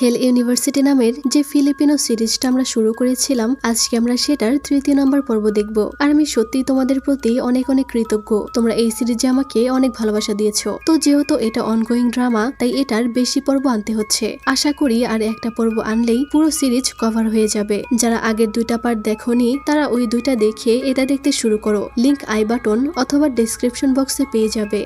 হেল university নামের যে Filipino সিরিজটা আমরা শুরু করেছিলাম, আজকে আমরা সেটার ৩য় নম্বর পর্ব দেখব। আর আমি সত্যিই তোমাদের প্রতি অনেক অনেক কৃতজ্ঞ। তোমরা এই সিরিজে আমাকে অনেক ভালোবাসা দিয়েছো। তো যেহেতু এটা অনগোয়িং ড্রামা, তাই এটার বেশি পর্ব আনতে হচ্ছে। আশা করি আর একটা পর্ব আনলেই পুরো সিরিজ কভার হয়ে যাবে। যারা আগের 2টা পার্ট দেখোনি তারা ওই 2টা দেখে এটা দেখতে শুরু করো। লিংক আই বাটন অথবা ডেসক্রিপশন বক্সে পেয়ে যাবে।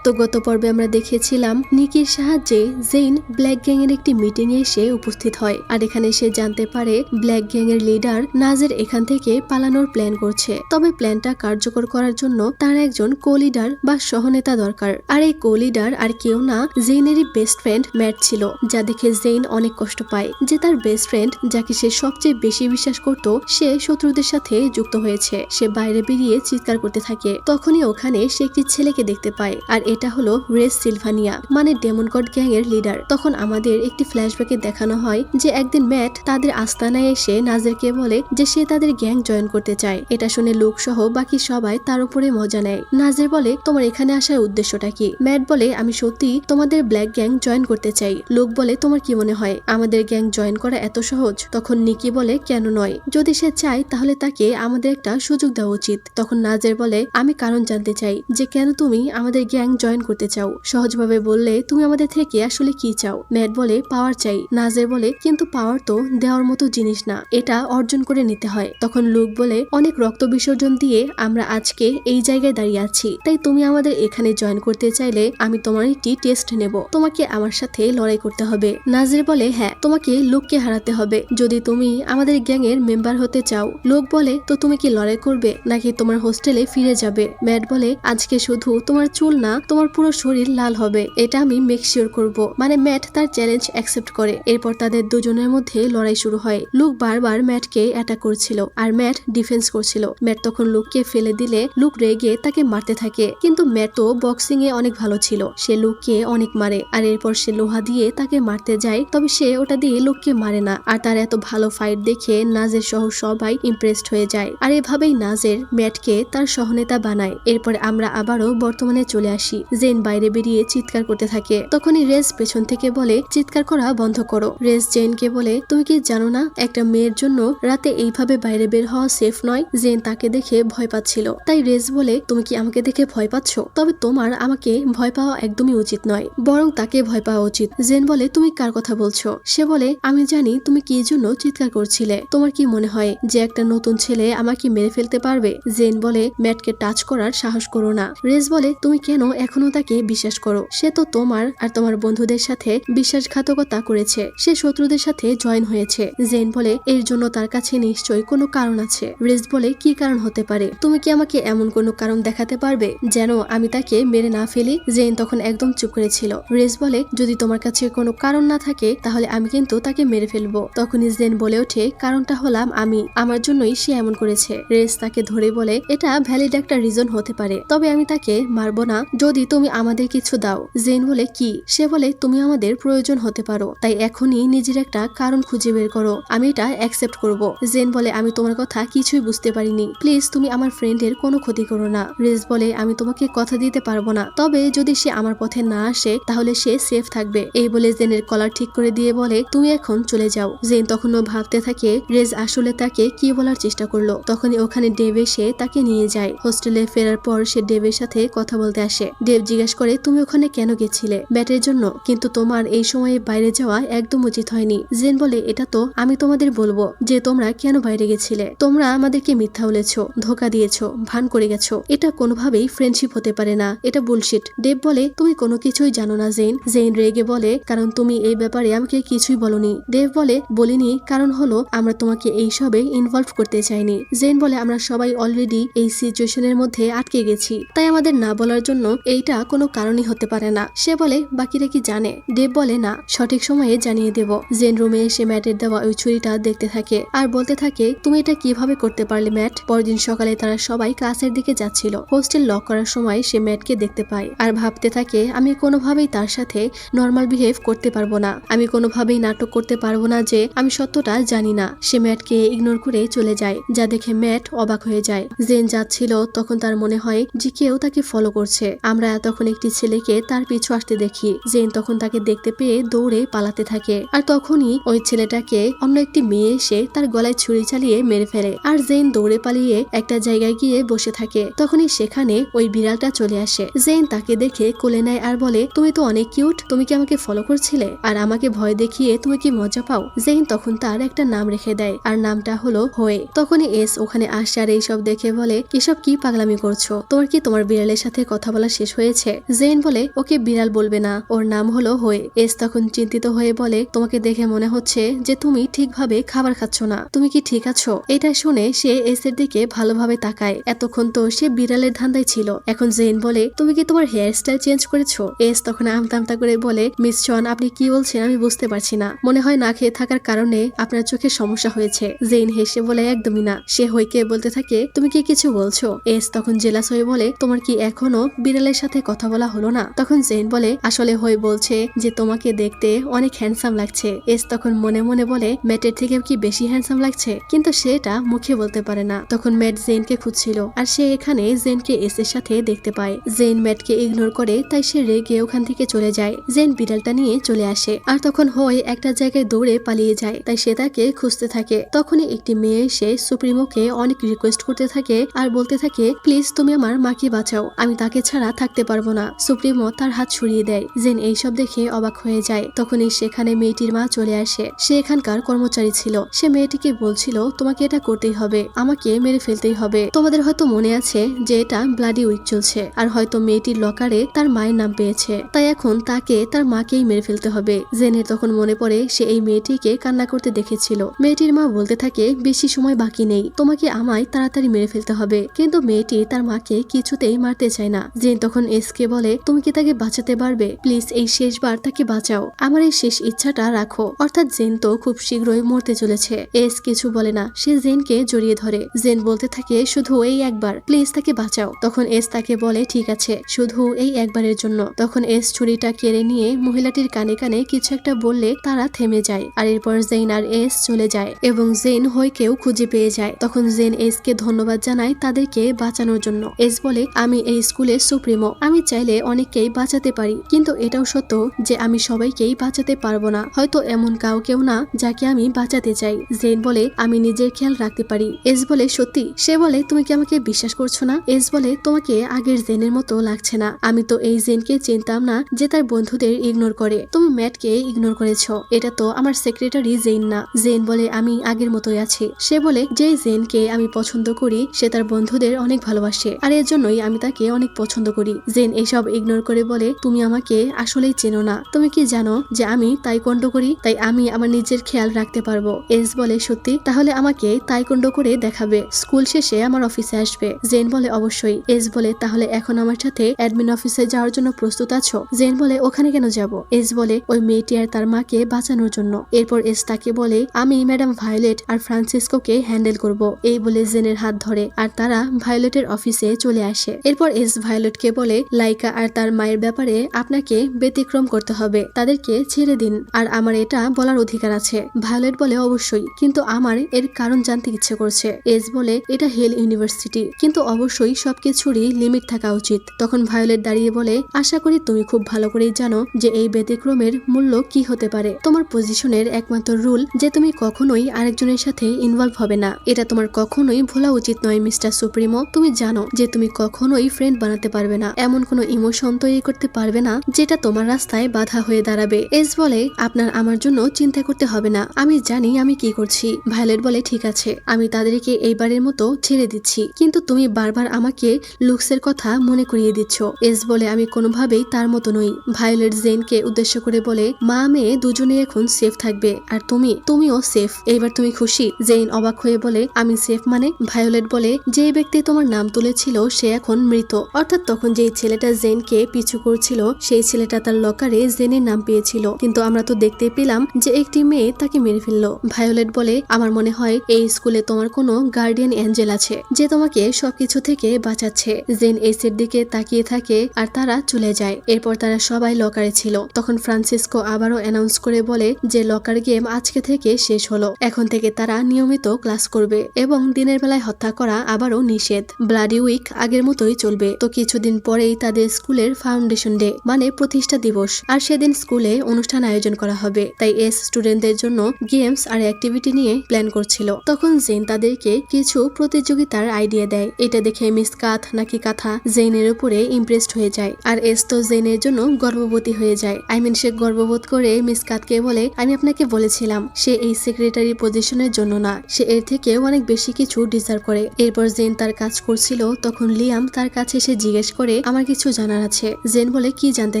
তো গত পর্বে আমরা দেখেছিলাম নিকির সাহায্যে জেইন ব্ল্যাক গ্যাং এর একটি মিটিং এ এসে উপস্থিত হয়। আর এখানে সে জানতে পারে ব্ল্যাক গ্যাং এর লিডার নাজের এখান থেকে পালানোর প্ল্যান করছে। তবে প্ল্যানটা কার্যকর করার জন্য তার একজন কো লিডার বা সহনেতা দরকার। আর এই কো লিডার আর কেউ না, জেইনেরই বেস্ট ফ্রেন্ড ম্যাট ছিল। যা দেখে জেইন অনেক কষ্ট পায় যে তার বেস্ট ফ্রেন্ড, যাকে সে সবচেয়ে বেশি বিশ্বাস করত, সে শত্রুদের সাথে যুক্ত হয়েছে। সে বাইরে বেরিয়ে চিৎকার করতে থাকে। তখনই ওখানে সে একটি ছেলেকে দেখতে পায়। আর এটা হলো রেস সিলভানিয়া, মানে ডেমন গড গ্যাং এর লিডার। তখন আমাদের একটি ফ্ল্যাশব্যাকে দেখানো হয় যে একদিন ম্যাট তাদের আস্তানায় এসে নাজেরকে বলে যে সে তাদের গ্যাং জয়েন করতে চায়। এটা শুনে লোক সহ বাকি সবাই তার উপরে মজা নেয়। নাজের বলে তোমার এখানে আসার উদ্দেশ্যটা কি? ম্যাট বলে আমি সত্যি তোমাদের ব্ল্যাক গ্যাং জয়েন করতে চাই। লোক বলে তোমার কি মনে হয় আমাদের গ্যাং জয়েন করা এত সহজ? তখন নিকি বলে কেন নয়, যদি সে চায় তাহলে তাকে আমাদের একটা সুযোগ দেওয়া উচিত। তখন নাজের বলে আমি কারণ জানতে চাই যে কেন তুমি আমাদের গ্যাং জয়েন করতে চাও। সহজভাবে বললে তুমি আমাদের থেকে আসলে কি চাও? ম্যাট বলে পাওয়ার চাই। নাজের বলে কিন্তু পাওয়ার তো দেওয়ার মতো জিনিস না, এটা অর্জন করে নিতে হয়। তখন লুক বলে অনেক রক্ত বিসর্জন দিয়ে আমরা আজকে এই জায়গায় দাঁড়িয়ে আছি, তাই তুমি আমাদের এখানে জয়েন করতে চাইলে আমি তোমার একটি টেস্ট নেব। তোমাকে আমার সাথে লড়াই করতে হবে। নাজের বলে হ্যাঁ, তোমাকে লোককে হারাতে হবে যদি তুমি আমাদের গ্যাং এর মেম্বার হতে চাও। লোক বলে তো তুমি কি লড়াই করবে নাকি তোমার হোস্টেলে ফিরে যাবে? ম্যাট বলে আজকে শুধু তোমার চুল না, তোমার পুরো শরীর লাল হবে, এটা আমি মেক শিওর করব। মানে ম্যাট তার চ্যালেঞ্জ অ্যাকসেপ্ট করে। এরপর তাদের দুজনের মধ্যে লড়াই শুরু হয়। লুক বারবার ম্যাটকে অ্যাটাক করছিল আর ম্যাট ডিফেন্স করছিল। ম্যাট তখন লুককে ফেলে দিলে লুক রেগে তাকে মারতে থাকে, কিন্তু ম্যাট তো বক্সিং এ অনেক ভালো ছিল। সে লুককে অনেক মারে আর এরপর সে লোহা দিয়ে তাকে মারতে যায়, তবে সে ওটা দিয়ে লুককে মারে না। আর তার এত ভালো ফাইট দেখে নাজের সহ সবাই ইমপ্রেসড হয়ে যায়। আর এভাবেই নাজের ম্যাটকে তার সহনেতা বানায়। এরপর আমরা আবারও বর্তমানে চলে আসি। জেন বাইরে বেরিয়ে চিৎকার করতে থাকে। তখনই রেস পেছন থেকে বলে চিৎকার করা বন্ধ করো। রেস জেনকে বলে তুমি কি জানো না একটা মেয়ের জন্য রাতে এইভাবে বাইরে বের হওয়া সেফ নয়? জেন তাকে দেখে ভয় পাচ্ছিল। তাই রেস বলে তুমি কি আমাকে দেখে ভয় পাচ্ছ? তবে তোমার আমাকে ভয় পাওয়া একদমই উচিত নয়, বরং তাকে ভয় পাওয়া উচিত। জেন বলে তুমি কার কথা বলছো? সে বলে আমি জানি তুমি কি জন্য চিৎকার করছিলে। তোমার কি মনে হয় যে একটা নতুন ছেলে আমাকে মেরে ফেলতে পারবে? জেন বলে ম্যাটকে টাচ করার সাহস করো না। রেস বলে তুমি কেন এখনো তাকে বিশ্বাস করো? সে তো তোমার আর তোমার বন্ধুদের সাথে বিশ্বাসঘাতকতা করেছে। সে শত্রুদের সাথে জয়েন হয়েছে। জেন বলে এর জন্য তার কাছে নিশ্চয়ই কোনো কারণ আছে। রেস বলে কি কারণ হতে পারে? তুমি কি আমাকে এমন কোনো কারণ দেখাতে পারবে যেন আমি তাকে মেরে না ফেলি? জেন তখন একদম চুপ করেছিল। রেস বলে যদি তোমার কাছে কোনো কারণ না থাকে তাহলে আমি কিন্তু তাকে মেরে ফেলবো। তখনই জেন বলে ওঠে কারণটা হলাম আমি, আমার জন্যই সে এমন করেছে। রেস তাকে ধরে বলে এটা ভ্যালিড একটা রিজন হতে পারে, তবে আমি তাকে মারবো না যদি তুমি আমাদের কিছু দাও। জেন বলে কি? সে বলে তুমি আমাদের প্রয়োজন হতে পারো, তাই এখনই নিজের একটা কারণ খুঁজে বের করো, আমি এটা অ্যাকসেপ্ট করব। জেন বলে আমি তোমার কথা কিছুই বুঝতে পারিনি, প্লিজ তুমি আমার ফ্রেন্ডের কোনো ক্ষতি করো না। রেস বলে আমি তোমাকে কথা দিতে পারবো না, তবে যদি সে আমার পথে না আসে তাহলে সে সেফ থাকবে। এই বলে জেনের কলার ঠিক করে দিয়ে বলে তুমি এখন চলে যাও। জেন তখনও ভাবতে থাকে রেজ আসলে তাকে কি বলার চেষ্টা করলো। তখনই ওখানে ডেভ এসে তাকে নিয়ে যায়। হোস্টেলে ফেরার পর সে ডেভের সাথে কথা বলতে আসে। ডেভ জিজ্ঞেস করে তুমি ওখানে কেন গেছিলে? ব্যাটের জন্য, কিন্তু তোমার এই সময়ে বাইরে যাওয়া একদম উচিত হয়নি। জেন বলে এটা তো আমি তোমাদের বলবো যে তোমরা কেন বাইরে গেছিলে। তোমরা আমাদেরকে মিথ্যা বলেছো, ধোকা দিয়েছো, ভান করে গেছো। এটা কোনোভাবেই ফ্রেন্ডশিপ হতে পারে না, এটা বুলশিট। ডেভ বলে তুমি কোনো কিছুই জানো না জেন। জেন রেগে বলে কারণ তুমি এই ব্যাপারে আমাকে কিছুই বলনি। ডেভ বলে বলিনি, কারণ হলো আমরা তোমাকে এইসবে ইনভলভ করতে চাইনি। জেন বলে আমরা সবাই অলরেডি এই সিচুয়েশনের মধ্যে আটকে গেছি, তাই আমাদের না বলার জন্য এইটা কোনো কারণই হতে পারে না। সে বলে বাকিরা কি জানে? ডেভ বলে না, সঠিক সময়ে জানিয়ে দেব। জেন রুমে এসে ম্যাটের দেওয়া ওই ছুরিটা দেখতে থাকে আর বলতে থাকে তুমি এটা কিভাবে করতে পারলে ম্যাট? পরদিন সকালে তারা সবাই ক্লাসের দিকে যাচ্ছিল। হোস্টেল লক করার সময় সে ম্যাটকে দেখতে পায় আর ভাবতে থাকে আমি কোনোভাবেই তার সাথে নর্মাল বিহেভ করতে পারবো না, আমি কোনোভাবেই নাটক করতে পারবো না যে আমি সত্যটা জানি না। সে ম্যাটকে ইগনোর করে চলে যায়, যা দেখে ম্যাট অবাক হয়ে যায়। জেন যাচ্ছিল তখন তার মনে হয় যে কেউ তাকে ফলো করছে। আমরা আমরা তখন একটি ছেলেকে তার পিছু আসতে দেখি। জেন তখন তাকে দেখতে পেয়ে দৌড়ে পালাতে থাকে, আর তখনই ওই ছেলেটাকে অন্য একটি মেয়ে এসে তার গলায় ছুরি চালিয়ে মেরে ফেলে। আর জেন দৌড়ে পালিয়ে একটা জায়গায় গিয়ে বসে থাকে। তখনই সেখানে ওই বিড়ালটা চলে আসে। জেন তাকে দেখে কোলে নেয় আর বলে, তুমি তো অনেক কিউট, তুমি কি আমাকে ফলো করছিলে আর আমাকে ভয় দেখিয়ে তুমি কি মজা পাও? জেন তখন তার একটা নাম রেখে দেয়, আর নামটা হলো হোয়ে। তখনই এস ওখানে আসে আর এইসব দেখে বলে, এসব কি পাগলামি করছো? তোমার কি তোমার বিড়ালের সাথে কথা বলা শেষ হয়েছে? জেন বলে, ওকে বিড়াল বলবে না, ওর নাম হলো হোয়ে। এস তখন চিন্তিত হয়ে বলে, তোমাকে দেখে মনে হচ্ছে যে তুমি ঠিকভাবে খাবার খাচ্ছ না, তুমি কি ঠিক আছো? এটা শুনে সে এস এর দিকে ভালোভাবে তাকায়। এতক্ষণ তো সে বিড়ালের ধান্দায় ছিল। এখন জেন বলে, তুমি কি তোমার হেয়ার স্টাইল চেঞ্জ করেছো? এস তখন আমতা আমতা করে বলে, মিস জন, আপনি কি বলছেন আমি বুঝতে পারছি না, মনে হয় না খেয়ে থাকার কারণে আপনার চোখে সমস্যা হয়েছে। জেন হেসে বলে, একদমই না। সে হইকে বলতে থাকে, তুমি কি কিছু বলছো? এস তখন জেলাস হয়ে বলে, তোমার কি এখনো বিড়ালের সাথে কথা বলা হলো না? তখন জেন বলে, আসলে হয়ে বলছে যে তোমাকে দেখতে অনেক হ্যান্ডসাম লাগছে। এস তখন মনে মনে বলে, ম্যাটের থেকে কি বেশি হ্যান্ডসাম লাগছে? কিন্তু সেটা মুখে বলতে পারে না। তখন ম্যাট জেনকে খুঁজছিল, আর সে এখানে জেনকে এস এর সাথে দেখতে পায়। জেন ম্যাটকে ইগনোর করে, তাই সে রেগে ওখান থেকে চলে যায়। জেন বিড়ালটা নিয়ে চলে আসে, আর তখন হয় একটা জায়গায় দৌড়ে পালিয়ে যায়, তাই সে তাকে খুঁজতে থাকে। তখনই একটি মেয়ে এসে সুপ্রিমোকে অনেক রিকোয়েস্ট করতে থাকে আর বলতে থাকে, প্লিজ তুমি আমার মাকে বাঁচাও, আমি তাকে ছাড়া থাকতে পারবো না। সুপ্রিমো তার হাত ছড়িয়ে দেয়। জেন এইসব দেখে অবাক হয়ে যায়। তখনই সেখানে মেয়েটির মা চলে আসে। সে এখানকার কর্মচারী ছিল। সে মেয়েটিকে বলছিল, তোমাকে এটা করতেই হবে, আমাকে মেরে ফেলতেই হবে। তোমাদের হয়তো মনে আছে যে এটা ব্লাডি উইক চলছে, আর হয়তো মেয়েটির লকারে তার মায়ের নাম পেয়েছে, তাই এখন তাকে তার মাকেই মেরে ফেলতে হবে। জেনের তখন মনে পড়ে সে এই মেয়েটিকে কান্না করতে দেখেছিল। মেয়েটির মা বলতে থাকে, বেশি সময় বাকি নেই, তোমাকে আমায় তাড়াতাড়ি মেরে ফেলতে হবে। কিন্তু মেয়েটি তার মাকে কিছুতেই মারতে চায় না। জেন তখন এসকে বলে, তুমি কি তাকে বাঁচাতে পারবে? প্লিজ এই শেষবার তাকে বাঁচাও, আমার এই শেষ ইচ্ছাটা রাখো। অর্থাৎ জেন তো খুব শীঘ্রই মরতে চলেছে। এস কিছু বলে না, সে জেনকে জড়িয়ে ধরে। জেন বলতে থাকে, শুধু এই একবার, প্লিজ তাকে বাঁচাও। তখন এস তাকে বলে, ঠিক আছে, শুধু এই একবারের জন্য। তখন এস ছুরিটা কেড়ে নিয়ে মহিলাটির কানে কানে কিছু একটা বললে তারা থেমে যায়, আর এরপর জেন আর এস চলে যায় এবং জেন হইকেও খুঁজে পেয়ে যায়। তখন জেন এসকে ধন্যবাদ জানায় তাদেরকে বাঁচানোর জন্য। এস বলে, আমি এই স্কুলের সুপ্রিমো, আমি চাইলে অনেককেই বাঁচাতে পারি, কিন্তু এটাও সত্য যে আমি সবাইকেই বাঁচাতে পারবো না, হয়তো এমন কাউকেও না যাকে আমি বাঁচাতে চাই। জেন বলে, আমি নিজের খেয়াল রাখতে পারি। এস বলে, সত্যি? সে বলে, তুমি কি আমাকে বিশ্বাস করছো না? এস বলে, তোমাকে আগের জেনের মতো লাগছে না, আমি তো এই জেনকে চিনতাম না যে তার বন্ধুদের ইগনোর করে, তুমি ম্যাটকে ইগনোর করেছো, এটা তো আমার সেক্রেটারি জেন না। জেন বলে, আমি আগের মতোই আছি। সে বলে, যে জেনকে আমি পছন্দ করি সে তার বন্ধুদের অনেক ভালোবাসে, আর এর জন্যই আমি তাকে অনেক পছন্দ করি। জেন এসব ইগনোর করে বলে, তুমি আমাকে আসলেই চেনো না, তুমি কি জানো যে আমি তাইকোয়ান্ডো করি, তাই আমি আমার নিজের খেয়াল রাখতে পারবো। এস বলে, সত্যি? তাহলে আমাকে তাইকোয়ান্ডো করে দেখাবে, স্কুল শেষে আমার অফিসে আসবে। জেন বলে, অবশ্যই। এস বলে, তাহলে এখন আমার সাথে অ্যাডমিন অফিসে যাওয়ার জন্য প্রস্তুত আছো? জেন বলে, ওখানে কেন যাব? এস বলে, ওই মেয়েটি আর তার মাকে বাঁচানোর জন্য। এরপর এস তাকে বলে, আমি ম্যাডাম ভায়োলেট আর ফ্রান্সিসকোকে হ্যান্ডেল করব। এই বলে জেনের হাত ধরে, আর তারা ভায়োলেটের অফিসে চলে আসে। এরপর এস ভায়োলেটকে বলে, লাইকা আর তার মায়ের ব্যাপারে আপনাকে ব্যতিক্রম করতে হবে, তাদেরকে ছেড়ে দিন, আর আমার এটা বলার অধিকার আছে। ভায়োলেট বলে, অবশ্যই, কিন্তু আমার এর কারণ জানতে ইচ্ছে করছে। এস বলে, এটা হেল ইউনিভার্সিটি, কিন্তু অবশ্যই সবকিছুরই লিমিট থাকা উচিত। তখন ভায়োলেট দাঁড়িয়ে বলে, আশা করি তুমি খুব ভালো করেই জানো যে এই ব্যতিক্রমের মূল্য কি হতে পারে। তোমার পজিশনের একমাত্র রুল যে তুমি কখনোই আরেকজনের সাথে ইনভলভ হবে না, এটা তোমার কখনোই ভোলা উচিত নয় মিস্টার সুপ্রিমো। তুমি জানো যে তুমি কখনোই ফ্রেন্ড বানাতে পারবে না, এমন কোনো ইমোশন তৈরি করতে পারবে না যেটা তোমার রাস্তায় বাধা হয়ে দাঁড়াবে। এস বলে, আপনার আমার জন্য চিন্তা করতে হবে না, আমি জানি আমি কি করছি। ভায়োলেট বলে, ঠিক আছে, আমি তাদেরকে এইবারের মতো ছেড়ে দিচ্ছি, কিন্তু তুমি বারবার আমাকে লুকসের কথা মনে করিয়ে দিচ্ছ। এস বলে, আমি কোনোভাবেই তার মতো নই। ভায়োলেট জেনকে উদ্দেশ্য করে বলে, মা মেয়ে দুজনেই এখন সেফ থাকবে, আর তুমিও সেফ, এইবার তুমি খুশি? জেন অবাক হয়ে বলে, আমি সেফ মানে? ভায়োলেট বলে, যে ব্যক্তি তোমার নাম তুলেছিল সে এখন মৃত। অর্থাৎ তখন যেই ছেলেটা জেনকে পিছু করছিল সেই ছেলেটা তার লকারে জেনের নাম পেয়েছিল, কিন্তু আমরা তো দেখতে পেলাম যে একটি মেয়ে তাকে মেরে ফেললো। ভায়োলেট বলে, আমার মনে হয় এই স্কুলে তোমার কোনো গার্ডিয়ান অ্যাঞ্জেল আছে যে তোমাকে সবকিছু থেকে বাঁচাচ্ছে। জেন এসের দিকে তাকিয়ে থাকে আর তারা চলে যায়। এরপর তারা সবাই লকারে ছিল। তখন ফ্রান্সিসকো আবারও অ্যানাউন্স করে বলে যে লকার গেম আজকে থেকে শেষ হলো, এখন থেকে তারা নিয়মিত ক্লাস করবে এবং দিনের বেলায় হত্যা করা আবারও নিষেধ। ব্লাডি উইক আগের মতোই চলবে। তো কিছুদিন পর পরেই তাদের স্কুলের ফাউন্ডেশন ডে মানে প্রতিষ্ঠা দিবস, আর সেদিন স্কুলে অনুষ্ঠান আয়োজন করা হবে। তাই এস স্টুডেন্টদের জন্য গেমস আর অ্যাক্টিভিটি নিয়ে প্ল্যান করছিল। তখন জেন তাদেরকে কিছু প্রতিযোগিতার আইডিয়া দেয়। এটা দেখে মিস কাথ নাকি কাথা জেনের উপরে ইমপ্রেসড হয়ে যায়, আর এস তো জেনের জন্য গর্ভবতী হয়ে যায়। সে গর্ববোধ করে মিস কাথকে বলে, আমি আপনাকে বলেছিলাম সে এই সেক্রেটারি পজিশনের জন্য না, সে এর থেকে অনেক বেশি কিছু ডিজার্ভ করে। এরপর জেন তার কাজ করছিল, তখন লিয়াম তার কাছে এসে জিজ্ঞেস করে, আমার কিছু জানার আছে। জেন বলে, কি জানতে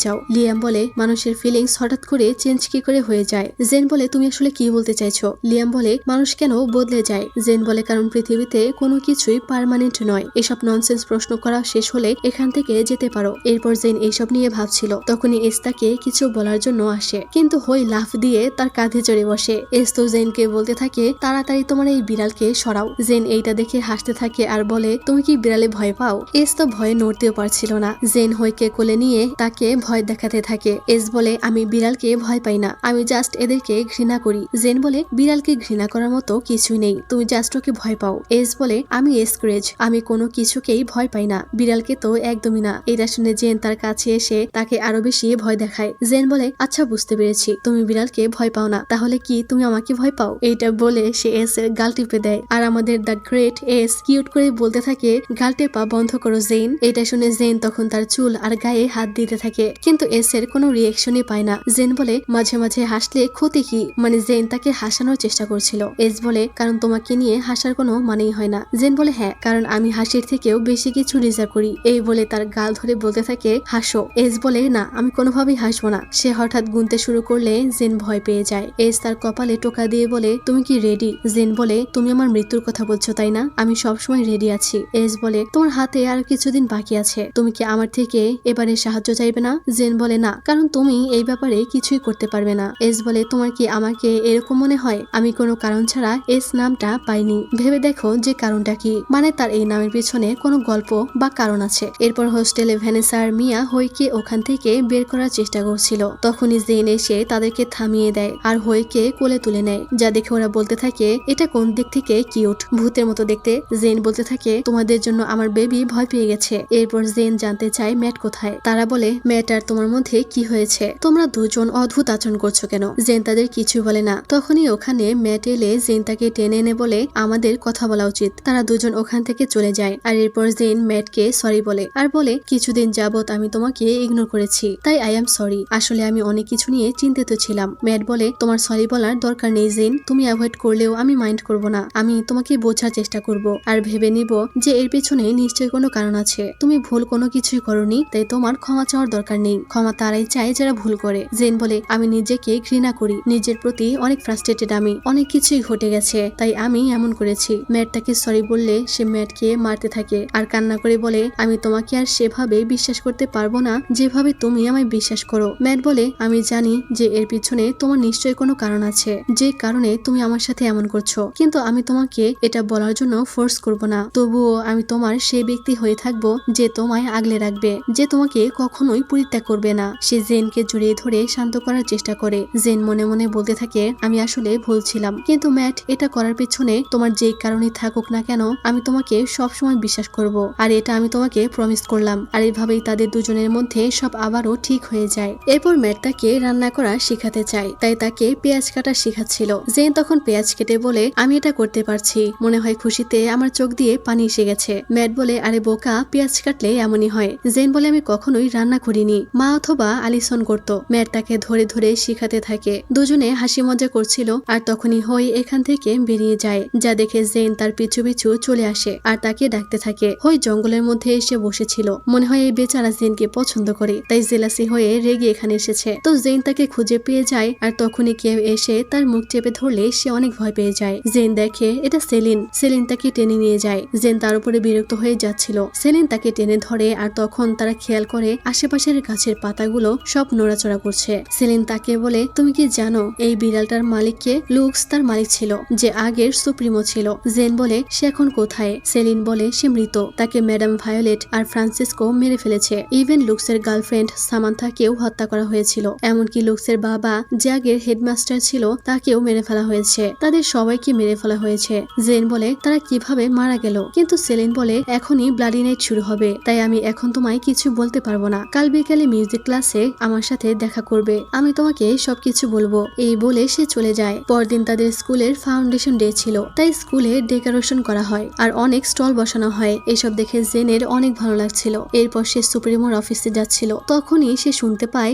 চাও? লিয়াম বলে, মানুষের ফিলিংস হঠাৎ করে চেঞ্জ কি করে হয়ে যায়। জেন বলে, তুমি আসলে কি বলতে চাইছো? লিয়াম বলে, মানুষ কেন বদলে যায়? জেন বলে, কারণ পৃথিবীতে কোনো কিছুই পার্মানেন্ট নয়। এসব ননসেন্স প্রশ্ন করা শেষ হলে এখান থেকে যেতে পারো। এরপর জেন এইসব নিয়ে ভাবছিল, তখনই এস তাকে কিছু বলার জন্য আসে, কিন্তু হই লাফ দিয়ে তার কাঁধে চড়ে বসে। এস তো জেনকে বলতে থাকে, তাড়াতাড়ি তোমার এই বিড়ালকে সরাও। জেন এইটা দেখে হাসতে থাকে আর বলে, তুমি কি বিড়ালে ভয় পাও? এস তো ভয়ে নড়তেও পারছিল না। জেন হইকে কোলে নিয়ে তাকে ভয় দেখাতে থাকে। এস বলে, আমি বিড়ালকে ভয় পাই না, আমি জাস্ট এদেরকে ঘৃণা করি। জেন বলে, বিড়ালকে ঘৃণা করার মতো কিছুই নেই, তুমি জাস্ট ওকে ভয় পাও। এস বলে, আমি এসক্রেজ, আমি কোনো কিছুকেই ভয় পাই না, বিড়ালকে তো একদমই না। এটা শুনে জেন তার কাছে এসে তাকে আরো বেশি ভয় দেখায়। জেন বলে, আচ্ছা বুঝতে পেরেছি, তুমি বিড়ালকে ভয় পাও না, তাহলে কি তুমি আমাকে ভয় পাও? এইটা বলে সে এস এর গাল টিপে দেয়, আর আমাদের দ্য গ্রেট এস কিউট করে বলতে থাকে, গাল টেপা বন্ধ করো জেন। এটা শুনে জেন তখন তার চুল আর গায়ে হাত দিতে থাকে, কিন্তু এস এর কোনো রিয়েকশনই পায় না। জেন বলে, মাঝে মাঝে হাসলে ক্ষতি কি? মানে জেন তাকে হাসানোর চেষ্টা করছিল। এস বলে, কারণ তোমাকে নিয়ে হাসার কোনো মানেই হয় না। জেন বলে, হ্যাঁ, কারণ আমি হাসির থেকেও বেশি কিছু ডিজার্ভ করি। এই বলে তার গাল ধরে বলতে থাকে, হাসো। এস বলে, না, আমি কোনোভাবেই হাসবো না। সে হঠাৎ গুনতে শুরু করলে জেন ভয় পেয়ে যায়। এস তার কপালে টোকা দিয়ে বলে, তুমি কি রেডি? জেন বলে, তুমি আমার মৃত্যুর কথা বলছো তাই না? আমি সবসময় রেডি আছি। এস বলে, তোমার হাতে আর কিছুদিন বাকি আছে, তুমি কি আমার থেকে এবারে সাহায্য চাইবে না? জেন বলে, না, কারণ তুমি এই ব্যাপারে কিছুই করতে পারবে না। এস বলে, তোমার কি আমাকে এরকম মনে হয়? আমি কোনো কারণ ছাড়া এস নামটা পাইনি, ভেবে দেখো যে কারণটা কি, মানে তার এই নামের পিছনে কোনো গল্প বা কারণ আছে। এরপর হোস্টেলে ভ্যানেসা আর মিয়া হইকে ওখান থেকে বের করার চেষ্টা করছিল, তখনই জেন এসে তাদেরকে থামিয়ে দেয় আর হইকে কোলে তুলে নেয়, যা দেখে ওরা বলতে থাকে, এটা কোন দিক থেকে কিউট, ভূতের মতো দেখতে। জেন বলতে থাকে, তোমাদের জন্য আমার বেবি ভয় পেয়ে গেছে। এরপর জেন জানতে চায় ম্যাট কোথায়। তারা বলে, ম্যাট আর তোমার মধ্যে কি হয়েছে? তোমরা দুজন অদ্ভুত আচরণ করছো কেন? জেন তাদের কিছু বলে না। তখনই ওখানে ম্যাট এলে জেন তাকে টেনে এনে বলে, আমাদের কথা বলা উচিত। তারা দুজন ওখান থেকে চলে যায়, আর এরপর জেন ম্যাটকে সরি বলে আর বলে, কিছুদিন যাবত আমি তোমাকে ইগনোর করেছি, তাই আই এম সরি। আসলে আমি অনেক কিছু নিয়ে চিন্তিত ছিলাম। ম্যাট বলে, তোমার সরি বলার দরকার নেই জেন, তুমি অ্যাভয়েড করলেও আমি মাইন্ড করব না। আমি তোমাকে বোঝার চেষ্টা করব আর ভেবে নিব যে এর পেছনে নিশ্চয়ই কোনো কারণ আছে। তুমি ভুল কোনো কিছুই করনি, তাই তোমার ক্ষমা চাওয়ার দরকার নেই। ক্ষমা তারাই চায় যারা ভুল করে। জেন বলে, আমি নিজেকে ঘৃণা করি, নিজের প্রতি অনেক ফ্রাস্ট্রেটেড, আমি অনেক কিছুই ঘটে গেছে, তাই আমি এমন করেছি। ম্যাট তাকে সরি বললে সে ম্যাটকে মারতে থাকে আর কান্না করে বলে, আমি তোমাকে আর সেভাবে বিশ্বাস করতে পারবো না যেভাবে তুমি আমায় বিশ্বাস করো। ম্যাট বলে, আমি জানি যে এর পিছনে তোমার নিশ্চয়ই কোনো কারণ আছে, যে কারণে তুমি আমার সাথে এমন করছো, কিন্তু আমি তোমাকে এটা বলার জন্য ফোর্স করব না। তবুও আমি তোমার সেই ব্যক্তি হয়ে থাকবো যে তোমায় আগলে রাখবে, যে তোমাকে কখনোই পরিত্যাগ করবে না। সে জেনকে জড়িয়ে ধরে শান্ত করার চেষ্টা করে। জেন মনে মনে বলতে থাকে, আমি আসলে ভুল ছিলাম, কিন্তু ম্যাট এটা করার পেছনে তোমার যেই কারণে থাকুক না কেন, আমি তোমাকে সব সময় বিশ্বাস করব, আর এটা আমি তোমাকে প্রমিস করলাম। আর এভাবেই তাদের দুজনের মধ্যে সব আবারও ঠিক হয়ে যায়। এরপর ম্যাট তাকে রান্না করা শিখাতে চায়, তাই তাকে পেঁয়াজ কাটা শিখাচ্ছিল। জেন তখন পেঁয়াজ কেটে বলে, আমি এটা করতে পারছি, মনে হয় খুশিতে আমার চোখ দিয়ে পানি এসে গেছে। ম্যাট বলে, আরে বোকা, পেঁয়াজ কাটলে এমনই হয়। জেন বলে, আমি কখনোই রান্না করিনি, মা অথবা আলিসন করতো। ম্যাট তাকে ধরে ধরে শিখাতে থাকে। দুজনে হাসি মজা করছিল, আর তখনই হই এখান থেকে বেরিয়ে যায়, যা দেখে জেন তার পিছু পিছু চলে আসে আর তাকে ডাকতে থাকে। হই জঙ্গলের মধ্যে এসে বসেছিল, মনে হয় এই বেচারা জেনকে পছন্দ করে, তাই জেলাসি হয়ে রেগে এখানে এসেছে। তো জেন তাকে খুঁজে পেয়ে যায়, আর তখনই কেউ এসে তার মুখ চেপে ধরলে সে অনেক ভয় পেয়ে যায়। জেন দেখে এটা সেলিন। সেলিন তাকে টেনে নিয়ে যায়। জেন তার উপরে বিরক্ত হয়ে যাচ্ছিল। সেলিন তাকে টেনে ধরে, আর তখন তারা খেয়াল করে আশেপাশের গাছের পাতাগুলো সব নড়াচড়া করছে। সেলিন তাকে বলে, তুমি কি জানো এই বিড়ালটার মালিককে? লুক্স তার মালিক ছিল, যে আগের সুপ্রিমো ছিল। জেন বলে, সে এখন কোথায়? সেলিন বলে, সে মৃত, তাকে ম্যাডাম ভায়োলেট আর ফ্রান্সিসকো মেরে ফেলেছে। ইভেন লুক্সের গার্লফ্রেন্ড সামান্থাকেও হত্যা করা হয়েছিল, এমনকি লুক্সের বাবা যে আগের হেডমাস্টার ছিল তাকেও মেরে ফেলা হয়েছে। তাদের সবাইকে মেরে ফেলা হয়েছে। জেন বলে, তারা কিভাবে মারা গেল? কিন্তু সেলিন বলে, এখনই ব্লাডি নাইট শুরু হবে, তাই আমি আমি এখন তোমায় কিছু বলতে পারবো না। কাল বিকালে মিউজিক ক্লাসে আমার সাথে দেখা করবে, আমি তোমাকে সবকিছু বলবো। এই বলে সে চলে যায়। পরদিন তাদের স্কুলের ফাউন্ডেশন ডে ছিল, তাই স্কুলে ডেকোরেশন করা হয় আর অনেক স্টল বসানো হয়। এসব দেখে জেনের অনেক ভালো লাগছিল। এরপর সে সুপ্রিমোর অফিসে যাচ্ছিল, তখনই সে শুনতে পায়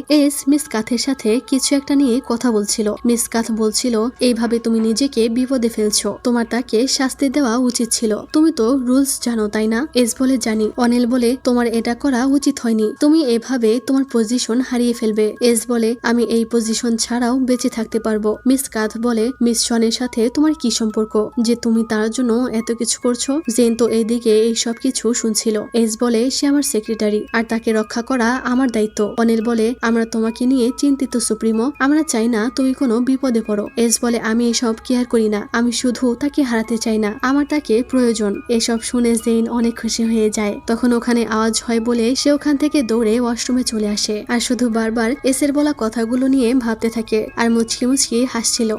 মিস কাথের সাথে কিছু একটা নিয়ে কথা বলছিল। মিস কাথ বলছিল, এইভাবে তুমি নিজেকে বিপদে ফেলছো, তোমার তাকে শাস্তি দেওয়া উচিত ছিল। তুমি তো রুলস জানো তাই না? এস বলে, জানি। অনিল বলে, তোমার এটা করা উচিত হয়নি, তুমি এভাবে তোমার পজিশন হারিয়ে ফেলবে। এস বলে, আমি এই পজিশন ছাড়াও বেঁচে থাকতে পারবো। মিস কাথ বলে, মিস শনের সাথে তোমার কি সম্পর্ক যে তুমি তার জন্য এত কিছু করছো? জেন তো এইদিকে এই সব কিছু শুনছিল। এস বলে, সে আমার সেক্রেটারি আর তাকে রক্ষা করা আমার দায়িত্ব। অনিল বলে, আমরা তোমাকে নিয়ে চিন্তিত সুপ্রিমো, আমরা চাই না তুমি কোনো বিপদে পড়ো। এস বলে, আমি এসব কেয়ার করি না, আমি শুধু তাকে হারাতে চাই না, আমার তাকে প্রয়োজন। এসব শুনে জেন অনেক খুশি হয়ে যায়। তখন ওখানে আওয়াজ হয় বলে সে ওখান থেকে দৌড়ে ওয়াশরুমে চলে আসে আর শুধু বারবার এসের বলা কথাগুলো নিয়ে ভাবতে থাকে আর মুচকি মুচকি হাসছিল।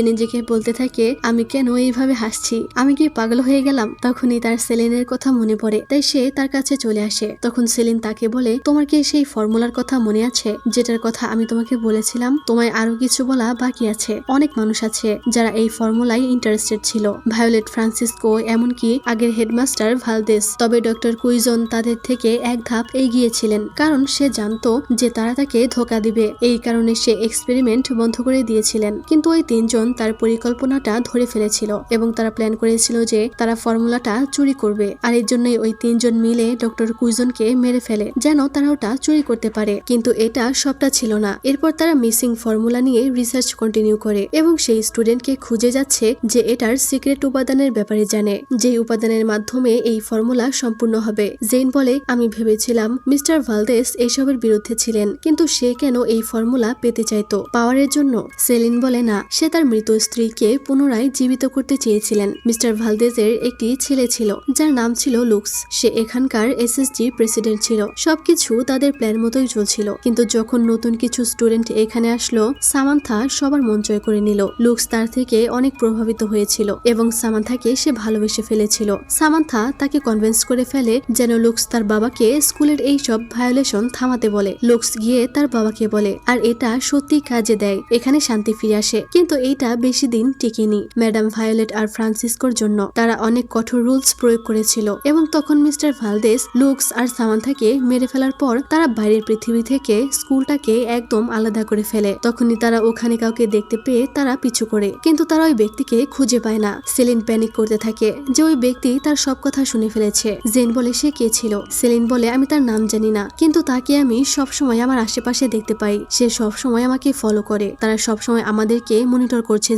নিজেকে বলতে থাকে, আমি কেন এইভাবে হাসছি, আমি কি পাগল হয়ে গেলাম? তখনই তার সেলিনের কথা মনে পড়ে, তাই সে তার কাছে চলে আসে। তখন সেলিন তাকে বলে, তোমার কি সেই ফর্মুলার কথা মনে আছে যেটার কথা আমি তোমাকে বলেছিলাম? তোমায় আরো কিছু বলা বাকি আছে। অনেক মানুষ আছে যারা এই ফর্মুলায় ইন্টারেস্টেড ছিল, ভায়োলেট, ফ্রান্সিসকো, এমনকি আগের হেডমাস্টার ভালদেস। তবে ডক্টর কুইজন তাদের থেকে এক ধাপ এগিয়ে ছিলেন, কারণ সে জানতো যে তারা তাকে ধোকা দিবে। এই কারণে সে এক্সপেরিমেন্ট বন্ধ করে দিয়েছিলেন। কিন্তু ওই তিনজন তার পরিকল্পনাটা ধরে ফেলেছিল এবং তারা প্ল্যান করেছিল যে তারা ফর্মুলাটা চুরি করবে। আর এর জন্যই ওই তিনজন মিলে ডক্টর কুইজনকে মেরে ফেলে যেন তারা ওটা চুরি করতে পারে। কিন্তু এটা সবটা ছিল না। এরপর তারা মিসিং ফর্মুলা নিয়ে রিসার্চ কন্টিনিউ করে এবং সেই স্টুডেন্টকে খুঁজে যাচ্ছে যে এটার সিক্রেট উপাদানের ব্যাপারে জানে, যে উপাদানের মাধ্যমে এই ফর্মুলা সম্পূর্ণ হবে। জেন বলে, আমি ভেবেছিলাম মিস্টার ভালদেস এসবের বিরুদ্ধে ছিলেন, কিন্তু সে কেন এই ফর্মুলা পেতে চাইতো? পাওয়ারের জন্য? সেলিন বলে, না, সে তার মৃত স্ত্রীকে পুনরায় জীবিত করতে চেয়েছিলেন। মিস্টার ভালদেজের একটি ছেলে ছিল যার নাম ছিল লুক্স। সে এখানকার এসএসজি প্রেসিডেন্ট ছিল। সবকিছু তাদের প্ল্যান মতোই চলছিল, কিন্তু যখন নতুন কিছু স্টুডেন্ট এখানে আসলো, সামান্থা সবার মন জয় করে নিল। লুক্স তার থেকে অনেক প্রভাবিত হয়েছিল এবং সামান্থাকে সে ভালোবেসে ফেলেছিল। সামান্থা তাকে কনভিন্স করে ফেলে যেন লুক্স তার বাবাকে স্কুলের এই সব ভায়োলেশন থামাতে বলে। লুক্স গিয়ে তার বাবাকে বলে আর এটা সত্যি কাজে দেয়, এখানে শান্তি ফিরে আসে। কিন্তু এইটা বেশি দিন টিকেনি। ম্যাডাম ভায়োলেট আর ফ্রান্সিসকোর জন্য তারা অনেক কঠোর রুলস প্রয়োগ করেছিল এবং তখন মিস্টার ভালদেস লুক্স আর সামান্থাকে মেরে ফেলার পর তারা বাইরের পৃথিবী থেকে স্কুলটাকে একদম আলাদা করে ফেলে। তখনই তারা ওখানে কাউকে দেখতে পেয়ে তারা পিছু করে, কিন্তু তারা ওই ব্যক্তিকে খুঁজে পায় না। সেলিন প্যানিক করতে থাকে যে ওই ব্যক্তি তার সব কথা শুনে ফেলেছে। জেন বলে, সে কে ছিল? সেলিন বলে, আমি তার নাম জানি না, কিন্তু তাকে আমি সবসময় আমার আশেপাশে দেখতে পাই। সে সবসময় আমাকে ফলো করে, তারা সবসময় আমাদেরকে মনিটর করছে।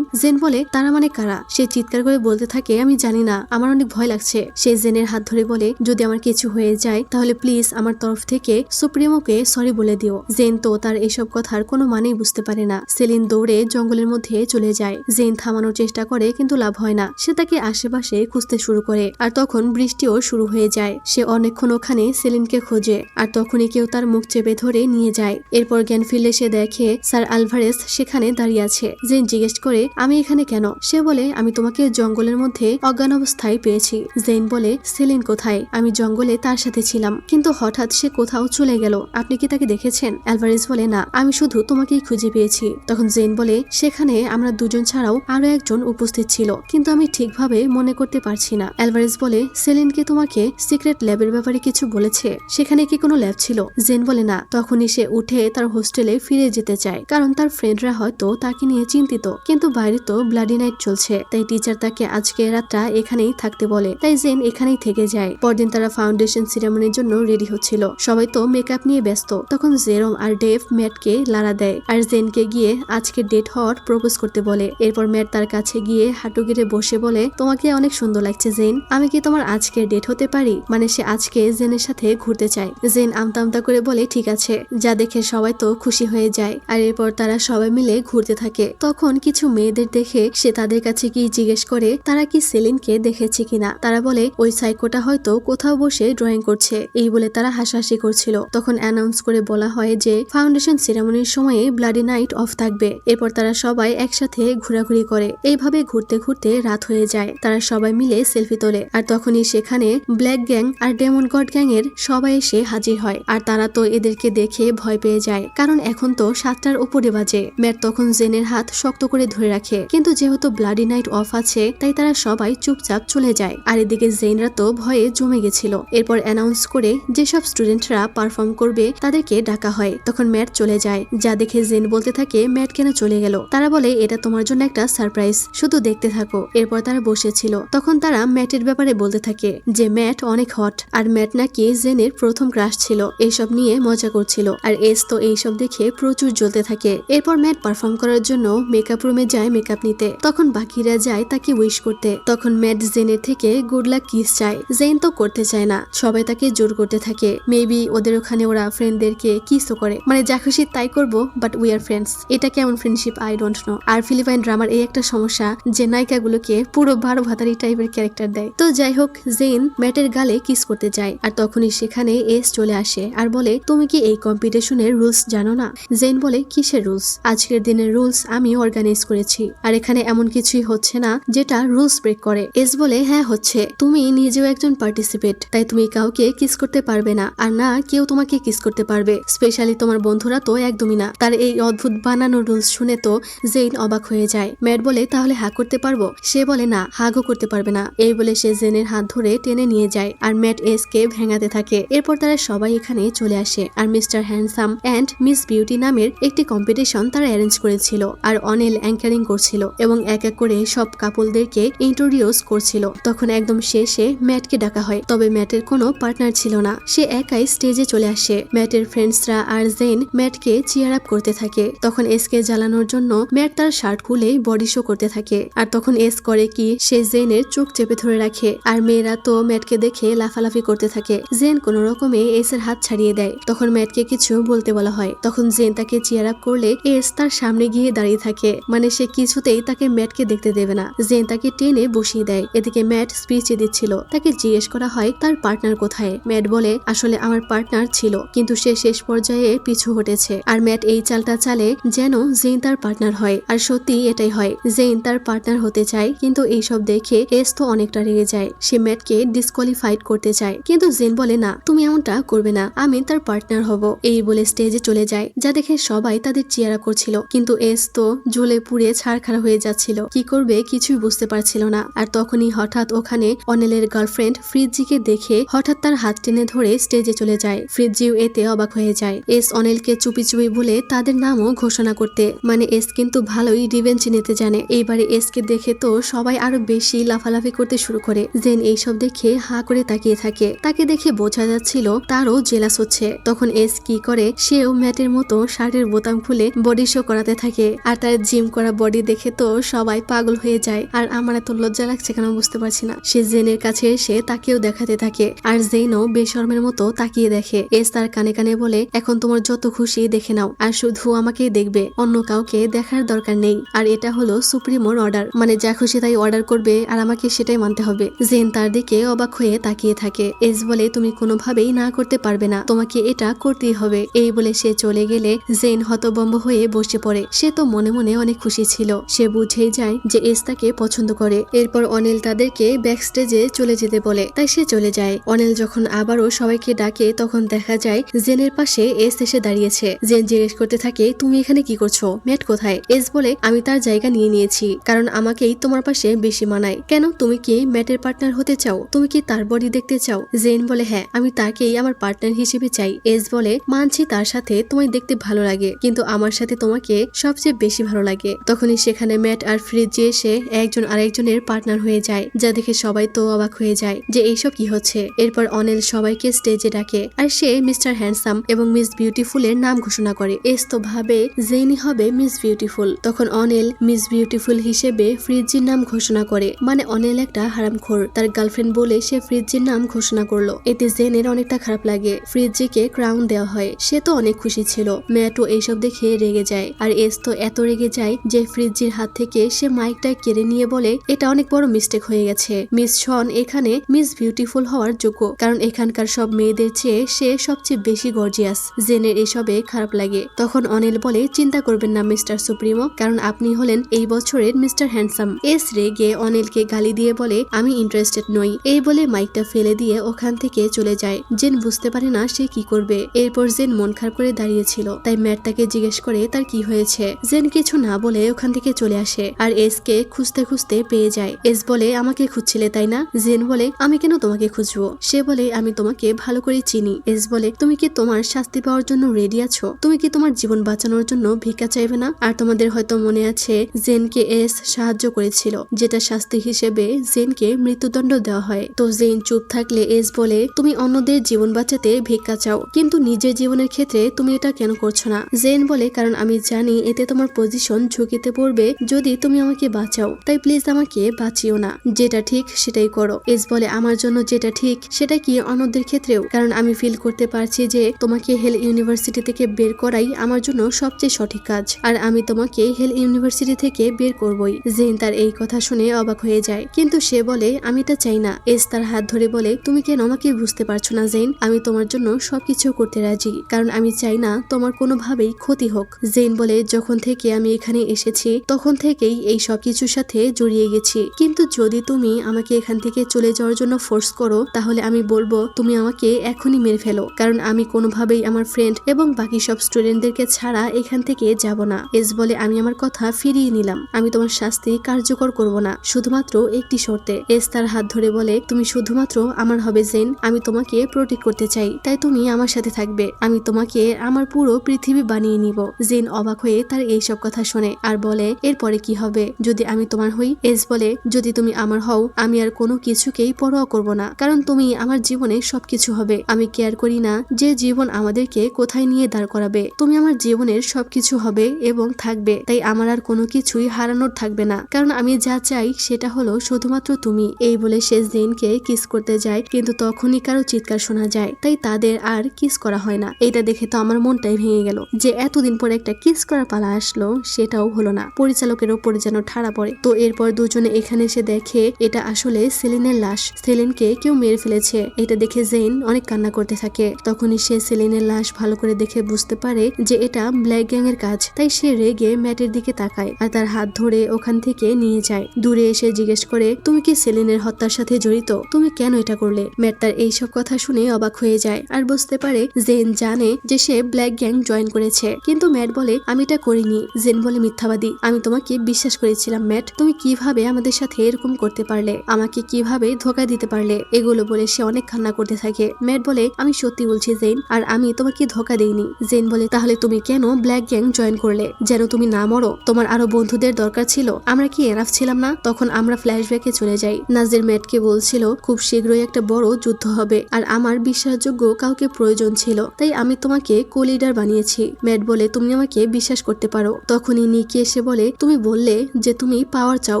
জেন বলে, তারা মানে কারা? সে চিৎকার করে বলতে থাকে, আমি জানি না, আমার অনেক ভয় লাগছে। সে জেনের হাত ধরে বলে, যদি আমার কিছু হয়ে যায় তাহলে প্লিজ আমার তরফ থেকে সুপ্রিমোকে সরি বলে দিও। জেন তো তার এসব কথার কোনো মানেই বুঝতে পারে না। সেলিন দৌড়ে জঙ্গলের মধ্যে চলে যায়। জেন থামানোর চেষ্টা করে কিন্তু লাভ হয় না। সে তাকে আশেপাশে খুঁজতে শুরু করে আর তখন বৃষ্টিও শুরু হয়ে যায়। সে অনেকক্ষণ ওখানে সেলিনকে খোঁজে আর তখনই কেউ তার মুখ চেপে ধরে নিয়ে যায়। এরপর জ্ঞান ফিরলে সে দেখে স্যার আলভারেজ সেখানে দাঁড়িয়ে আছে। জেন জিজ্ঞেস করে, আমি এখানে কেন? সে বলে, আমি তোমাকে জঙ্গলের মধ্যে অজ্ঞান অবস্থায় পেয়েছি। জেন বলে, সেলিন কোথায়? আমি জঙ্গলে তার সাথে ছিলাম, কিন্তু হঠাৎ সে কোথাও চলে গেল, আপনি কি তাকে দেখেছেন? আলভারেজ বলে, না, আমি শুধু তোমাকেই খুঁজে পেয়েছি। তখন জেন বলে, সেখানে আমরা দুজন ছাড়াও আরো একজন উপস্থিত ছিল, কিন্তু আমি ঠিকভাবে মনে করতে পারছি না। আলভারেজ বলে, সেলিনকে তোমাকে সিক্রেট ল্যাবের ব্যাপারে কিছু বলেছে? সেখানে কি কোনো ল্যাব ছিল? জেন বলে, না। তখনই সে উঠে তার হোস্টেলে ফিরে যেতে চায়, কারণ তার ফ্রেন্ডরা হয়তো তাকে নিয়ে চিন্তিত, কিন্তু বাইরে তো ব্লাডি নাইট চলছে, তাই টিচার তাকে আজকে রাতটা এখানেই থাকতে বলে। তাই জেন এখানেই থেকে যায়। পরদিন তারা ফাউন্ডেশন সিরামনির জন্য রেডি হচ্ছিল। সবাই তো মেকআপ নিয়ে ব্যস্ত। তখন জেরম আর ডেভ ম্যাটকে লাড়া দেয় আর জেনকে গিয়ে আজকে ডেট হওয়ার প্রপোজ করতে বলে। এরপর ম্যাট তার কাছে গিয়ে হাঁটু গেড়ে বসে বলে, তোমাকে অনেক সুন্দর লাগছে জেন, আমি কি তোমার আজকে ডেট হতে পারি? মানে সে আজকে জেনের সাথে ঘুরতে চায়। জেন আমতা আমতা করে বলে, ঠিক আছে, যা দেখে সবাই তো খুশি হয়ে যায়। আর এরপর তারা সবাই মিলে ঘুরতে থাকে। তখন কিছু মেয়েদের দেখে সে তাদের কাছে গিয়ে জিজ্ঞেস করে তারা কি সেলিনকে দেখেছে কিনা। তারা বলে, ওই সাইকোটা হয়তো কোথাও বসে ড্রয়িং করছে। এই বলে তারা হাসাহাসি করছিল। তখন অ্যানাউন্স করে বলা হয় যে ফাউন্ডেশন সিরামনির সময়ে ব্লাডি নাইট অফ থাকবে। এরপর তারা সবাই একসাথে ঘোরাঘুরি করে। এইভাবে ঘুরতে ঘুরতে রাত হয়ে যায়। তারা সবাই মিলে সেলফি তোলে আর তখনই সেখানে ব্ল্যাক গ্যাং আর ডেমন তখন গড গ্যাং এর সবাই এসে হাজির হয় আর তারা তো এদেরকে দেখে ভয় পেয়ে যায়, কারণ এখন তো 7টার উপরে বাজে। ম্যাট তখন জেনের হাত শক্ত করে ধরে রাখে, কিন্তু যেহেতু ব্লাডি নাইট অফ আছে তাই তারা সবাই চুপচাপ চলে যায়। আর এদিকে জেনরা তো ভয়ে জমে গেছিল। এরপর অ্যানাউন্স করে যেসব স্টুডেন্টরা পারফর্ম করবে তাদেরকে ডাকা হয়। তখন ম্যাট চলে যায়, যা দেখে জেন বলতে থাকে ম্যাট কেন চলে গেল। তারা বলে এটা তোমার জন্য একটা সারপ্রাইজ, শুধু দেখতে থাকো। এরপর তারা বসেছিল, তখন তারা ম্যাটের ব্যাপারে বলতে থাকে যে ম্যাট অনেক হট আর ম্যাট নাকি জেনের প্রথম ক্রাশ ছিল। এইসব নিয়ে মজা করছিল আর এস তো এইসব দেখে প্রচুর জ্বলতে থাকে। এরপর ম্যাট পারফর্ম করার জন্য মেকআপ রুমে যায় মেকআপ নিতে। তখন বাকিরা যায় তাকে উইশ করতে। তখন ম্যাট জেনের থেকে গুড লাক কিস চায়। জেন তো করতে চায় না, সবাই তাকে জোর করতে থাকে। মেবি ওদের ওখানে ওরা ফ্রেন্ডদেরকে কিসও করে, মানে যা খুশি তাই করবো, বাট উই আর ফ্রেন্ডস। এটা কেমন ফ্রেন্ডশিপ আই ডোন্ট নো। আর ফিলিপাইন ড্রামার এই একটা সমস্যা যে নায়িকাগুলোকে পুরো 12 ভাতারি টাইপের ক্যারেক্টার দেয়। তো যাই হোক, জেন ম্যাটের গালে কিস করতে যায় আর তখনই সেখানে এস চলে আসে আর বলে তুমি কি এই কম্পিটিশনের রুলস জানো না? জেন বলে কিসের রুলস? আজকের দিনের রুলস আমি অর্গানাইজ করেছি আর এখানে এমন কিছুই হচ্ছে না যেটা রুলস ব্রেক করে। এস বলে হ্যাঁ হচ্ছে, তুমি নিজেও একজন পার্টিসিপেট, তাই তুমি কাউকে কিস করতে পারবে না আর না কেউ তোমাকে কিস করতে পারবে, স্পেশালি তোমার বন্ধুরা তো একদমই না। তার এই অদ্ভুত বানানো রুলস শুনে তো জেন অবাক হয়ে যায়। ম্যাট বলে তাহলে হাগ করতে পারবো? সে বলে না, হাগও করতে পারবে না। এই বলে সে জেনের হাত ধরে টেনে নিয়ে যায় আর ম্যাট এস কে ভেঙাতে থাকে। এরপর তারা সবাই এখানে চলে আসে আর mister handsome and miss beauty নামের একটি কম্পিটিশন তারা অ্যারেঞ্জ করেছিল আর অনিল অ্যাঙ্কারিং করছিল এবং এক এক করে সব কাপলদেরকে ইন্ট্রোডিউস করছিল। তখন একদম শেষে ম্যাটকে ডাকা হয়, তবে ম্যাটের কোনো পার্টনার ছিল না। সে একাই স্টেজে চলে আসে। ম্যাটের ফ্রেন্ডসরা আর জেন ম্যাটকে চিয়ার আপ করতে থাকে। তখন এসকে জ্বালানোর জন্য ম্যাট তার শার্ট খুলে বডি শো করতে থাকে আর তখন এস করে কি সে জেনের চোখ চেপে ধরে রাখে আর মেয়েরা তো ম্যাটকে দেখে লাফালাফি করতে থাকে। জেন কোনো রকমে এসের হাত ছাড়িয়ে দেয়। তখন ম্যাটকে কিছু বলতে বলা হয়। তখন জেন তাকে চিয়ার আপ করলে এস তার সামনে গিয়ে দাঁড়িয়ে থাকে, মানে সে কিছুতেই তাকে ম্যাটকে দেখতে দেবে না। জেন তাকে টেনে বসিয়ে দেয়। এদিকে ম্যাট স্পিচ দিচ্ছিল, তাকে জিজ্ঞেস করা হয় তার পার্টনার কোথায়। ম্যাট বলে আসলে আমার পার্টনার ছিল কিন্তু সে শেষ পর্যায়ে পিছু হটেছে। আর ম্যাট এই চালটা চালে যেন জেন তার পার্টনার হয় আর সত্যি এটাই হয়। জেন তার পার্টনার হতে চায় কিন্তু এইসব দেখে এস তো অনেকটা রেগে যায়। সে ম্যাটকে ডিসকোয়ালিফাইড করতে চায় কিন্তু জেন বলে না, তুমি এমনটা করবে না, আমি তার পার্টনার হব। এই বলে স্টেজে চলে যায়, যা দেখে সবাই তাদের চিয়ারা করছিল কিন্তু এস তো জ্বলে পুড়ে ছারখার হয়ে যাচ্ছিল, কি করবে কিছুই বুঝতে পারছিল না। আর তখনই হঠাৎ ওখানে অনিলের গার্লফ্রেন্ড ফ্রিজিকে দেখে হঠাৎ তার হাত টেনে ধরে স্টেজে চলে যায়। ফ্রিজিও এতে অবাক হয়ে যায়। এস অনিলকে চুপি চুপি বলে তাদের নামও ঘোষণা করতে, মানে এস কিন্তু ভালোই রিভেঞ্জ নিতে জানে। এইবারে এসকে দেখে তো সবাই আরো বেশি লাফালাফি করতে শুরু করে। জেন এইসব দেখে হা করে তাকিয়ে থাকে, তাকে দেখে বোঝা যাচ্ছিল তারও জেলাস হচ্ছে। তখন এস কি করে, সেও ম্যাটের মতো শার্টের বোতাম খুলে বডি শো করাতে থাকে আর তার জিম করা বডি দেখে তো সবাই পাগল হয়ে যায়। আর আমার এত লজ্জা লাগছে কেন বুঝতে পারছি না। সে জেনের কাছে এসে তাকেও দেখাতে থাকে আর জেনও বেশরমের মতো তাকিয়ে দেখে। এস তার কানে কানে বলে এখন তোমার যত খুশি দেখে নাও আর শুধু আমাকেই দেখবে, অন্য কাউকে দেখার দরকার নেই। আর এটা হলো সুপ্রিমোর অর্ডার, মানে যা খুশি তাই অর্ডার করবে আর আমাকে সেটাই মানতে হবে। জেন তার দিকে অবাক হয়ে তাকিয়ে থাকে। এস বলে তুমি কোনোভাবেই না করতে পারবে না, তোমাকে এটা করতেই হবে। এই বলে সে চলে গেলে জেন হতবম্ব হয়ে বসে পড়ে। সে তো মনে মনে অনেক খুশি ছিল, সে বুঝেই যায় যে এস তাকে পছন্দ করে। এরপর অনিল তাদেরকে ব্যাক স্টেজে চলে যেতে বলে, তাই সে চলে যায়। অনিল যখন আবারও সবাইকে ডাকে তখন দেখা যায় জেনের পাশে এস এসে দাঁড়িয়েছে। জেন জিজ্ঞেস করতে থাকে তুমি এখানে কি করছো, ম্যাট কোথায়? এস বলে আমি তার জায়গা নিয়ে নিয়েছি কারণ আমাকেই তোমার পাশে বেশি মানায়। কেন, তুমি কি ম্যাটের পার্টনার হতে চাও? তুমি কি তার বডি দেখতে চাও? জেন বলে হ্যাঁ, আমি তাকেই আমার পার্টনার হিসেবে চাই। এস বলে মানছি তার সাথে তোমায় দেখতে ভালো লাগে কিন্তু আমার সাথে তোমাকে সবচেয়ে বেশি ভালো লাগে। তখনই সেখানে ম্যাট আর ফ্রিজি এসে একজন আরেকজনের পার্টনার হয়ে যায়, যা দেখে সবাই তো অবাক হয়ে যায় যে এইসব কি হচ্ছে। এরপর অনিল সবাইকে স্টেজে ডাকে আর সে মিস্টার হ্যান্ডসাম এবং মিস বিউটিফুলের নাম ঘোষণা করে। এস তো ভাবে জেনই হবে মিস বিউটিফুল। তখন অনিল মিস বিউটিফুল হিসেবে ফ্রিজির নাম ঘোষণা করে, মানে অনিল একটা হারামখোর, তার গার্লফ্রেন্ড বলে সে ফ্রিজির নাম ঘোষণা করলো। এতে জেনের অনেকটা খারাপ লাগে। ফ্রিজিকে ক্রাউন দেওয়া হয়, সে তো অনেক খুশি ছিল। ম্যাটও এইসব দেখে রেগে যায় আর এস তো এত রেগে যায় যে ফ্রিজির হাত থেকে সে মাইকটা কেড়ে নিয়ে বলে এটা অনেক বড় মিস্টেক হয়ে গেছে। মিস শন এখানে মিস বিউটিফুল হওয়ার যোগ্য কারণ এখানকার সব মেয়েদের চেয়ে সে সবচেয়ে বেশি গর্জিয়াস। জেনের এসবে খারাপ লাগে। তখন অনিল বলে চিন্তা করবেন না মিস্টার সুপ্রিমো, কারণ আপনি হলেন এই বছরের মিস্টার হ্যান্ডসাম। এস রেগে অনিলকে গালি দিয়ে বলে আমি ইন্টারেস্টেড নই। এই বলে মাইকটা ফেলে দিয়ে ওখান থেকে চলে যায়। জেন বুঝতে পারে না সে কি করবে। এরপর জেন মন খারাপ করে দাঁড়িয়েছিল, তাই ম্যাট তাকে জিজ্ঞেস করে তার কি হয়েছে। জেন কিছু না বলে ওখান থেকে চলে আসে আর এস কে খুঁজতে খুঁজতে পেয়ে যায়। এস বলে আমাকে খুঁজছিলে তাই না? জেন বলে আমি কেন তোমাকে খুঁজবো? সে বলে আমি তোমাকে ভালো করে চিনি। এস বলে তুমি কি তোমার শাস্তি পাওয়ার জন্য রেডি আছো? তুমি কি তোমার জীবন বাঁচানোর জন্য ভিক্ষা চাইবে না? আর তোমাদের হয়তো মনে আছে জেনকে এস সাহায্য করেছিল, যেটা শাস্তি হিসেবে জেনকে মৃত্যুদণ্ড দেওয়া হয়। তো জেন চুপ থাকলে এস বলে তুমি অন্যদের জীবন বাঁচাতে ভিক্ষা চাও, কিন্তু নিজের জীবনের ক্ষেত্রে তুমি এটা কেন করছো না? জেন বলে কারণ আমি জানি এতে তোমার পজিশন ঝুঁকিতে পড়বে যদি তুমি আমাকে বাঁচাও, তাই প্লিজ আমাকে বাঁচিও না। যেটা ঠিক সেটাই করো। এস বলে আমার জন্য যেটা ঠিক সেটা কি অন্যদের ক্ষেত্রেও? কারণ আমি ফিল করতে পারছি যে তোমাকে হেল ইউনিভার্সিটি থেকে বের করাই আমার জন্য সবচেয়ে সঠিক কাজ, আর আমি তোমাকে হেল ইউনিভার্সিটি থেকে বের করবই। জেন তার এই কথা শুনে অবাক হয়ে যায়, কিন্তু সে বলে আমি এটা চাই না। এস তার হাত ধরে বলে তুমি কেন আমাকে বুঝতে পারছো না জেন? আমি তোমার জন্য সবকিছু করতে রাজি, কারণ আমি চাই না তোমার কোনোভাবেই ক্ষতি হোক। জেন বলে যখন থেকে আমি এখানে এসেছি তখন থেকেই এই সবকিছুর সাথে জড়িয়ে গেছি, কিন্তু যদি তুমি আমাকে এখান থেকে চলে যাওয়ার জন্য ফোর্স করো তাহলে আমি বলবো তুমি আমাকে এখনই মেরে ফেলো, কারণ আমি কোনোভাবেই আমার ফ্রেন্ড এবং বাকি সব স্টুডেন্টদেরকে ছাড়া এখান থেকে যাব না। এস বলে আমি আমার কথা ফিরিয়ে নিলাম, আমি তোমার শাস্তি কার্যকর করব না, শুধুমাত্র একটি শর্তে। এস তার হাত ধরে বলে তুমি শুধুমাত্র আমার হবে জেন, আমি তোমাকে প্রোটেক্ট করতে চাই, তাই তুমি আমার সাথে থাকবে, আমি তোমাকে আমার পুরো পৃথিবী বানিয়ে নিব। জেন অবাক হয়ে তার এইসব কথা শোনে আর বলে এরপরে কি হবে যদি আমি তোমার হই? এস বলে যদি তুমি আমার হও আমি আর কোনো কিছুকেই পরোয়া করব না, কারণ তুমি আমার জীবনে সবকিছু হবে। আমি কেয়ার করি না যে জীবন আমাদেরকে কোথায় নিয়ে দাঁড় করাবে, তুমি আমার জীবনের সবকিছু হবে এবং থাকবে, তাই আমার আর কোনো কিছুই হারানোর থাকবে না, কারণ আমি যা চাই সেটা হলো শুধুমাত্র তুমি। এই বলে সে জেনকে কিস করতে যায়, কিন্তু তখনই কারো চিৎকার শোনা যায়, তাই তাদের আর কিস করা হয় না। এটা দেখে তো আমার মনটাই ভেঙে গেল যে এতদিন পরে একটা কিস করার পালা আসলো, সেটাও হলো না। পরিচালকের ওপরে যেন ঠাড়া পড়ে। তো এরপর দুজনে এখানে এসে দেখে এটা আসলে সেলিনের লাশ, সেলিনকে কেউ মেরে ফেলেছে। এটা দেখে জেন অনেক কান্না করতে থাকে। তখনই সে সেলিনের লাশ ভালো করে দেখে বুঝতে পারে যে এটা ব্ল্যাক গ্যাং এর কাজ, তাই সে রেগে ম্যাটের দিকে তাকায় আর তার হাত ধরে ওখান থেকে নিয়ে যায়। দূরে এসে জিজ্ঞেস করে তুমি কি সেলিনের হত্যার সাথে জড়িত? তুমি কেন এটা করলে? ম্যাট তার এইসব কথা শুনে অবাক হয়ে যায় আর বুঝতে পারে জেন জানে যে সে ব্ল্যাক গ্যাং জয়েন করেছে, কিন্তু ম্যাট বলে আমি এটা করিনি। জেন বলে মিথ্যাবাদী, আমি তোমাকে বিশ্বাস করেছিলাম ম্যাট, তুমি কিভাবে আমাদের সাথে এরকম করতে পারলে? আমাকে কিভাবে ধোকা দিতে পারলে? এগুলো বলে সে অনেক কান্না করতে থাকে। ম্যাট বলে আমি সত্যি বলছি জেন, আর আমি তোমাকে ধোকা দেইনি। জেন বলে তাহলে তুমি কেন ব্ল্যাক গ্যাং জয়েন করলে? যেন তুমি না মরো? তোমার আরো বন্ধুদের দরকার ছিল, আমরা কি এনাফ ছিলাম না? তখন আমরা ফ্ল্যাশব্যাকে চলে যাই। নাজির ম্যাটকে বলছিল খুব শীঘ্রই একটা বড় যুদ্ধ হবে আর আমার বিশ্বাসযোগ্য কাউকে প্রয়োজন ছিল, তাই আমি তোমাকে কো-লিডার বানিয়েছি। ম্যাট বলে তুমি আমাকে বিশ্বাস করতে পারো। তখনই নিকি এসে বলে তুমি বললে যে তুমি পাওয়ার চাও,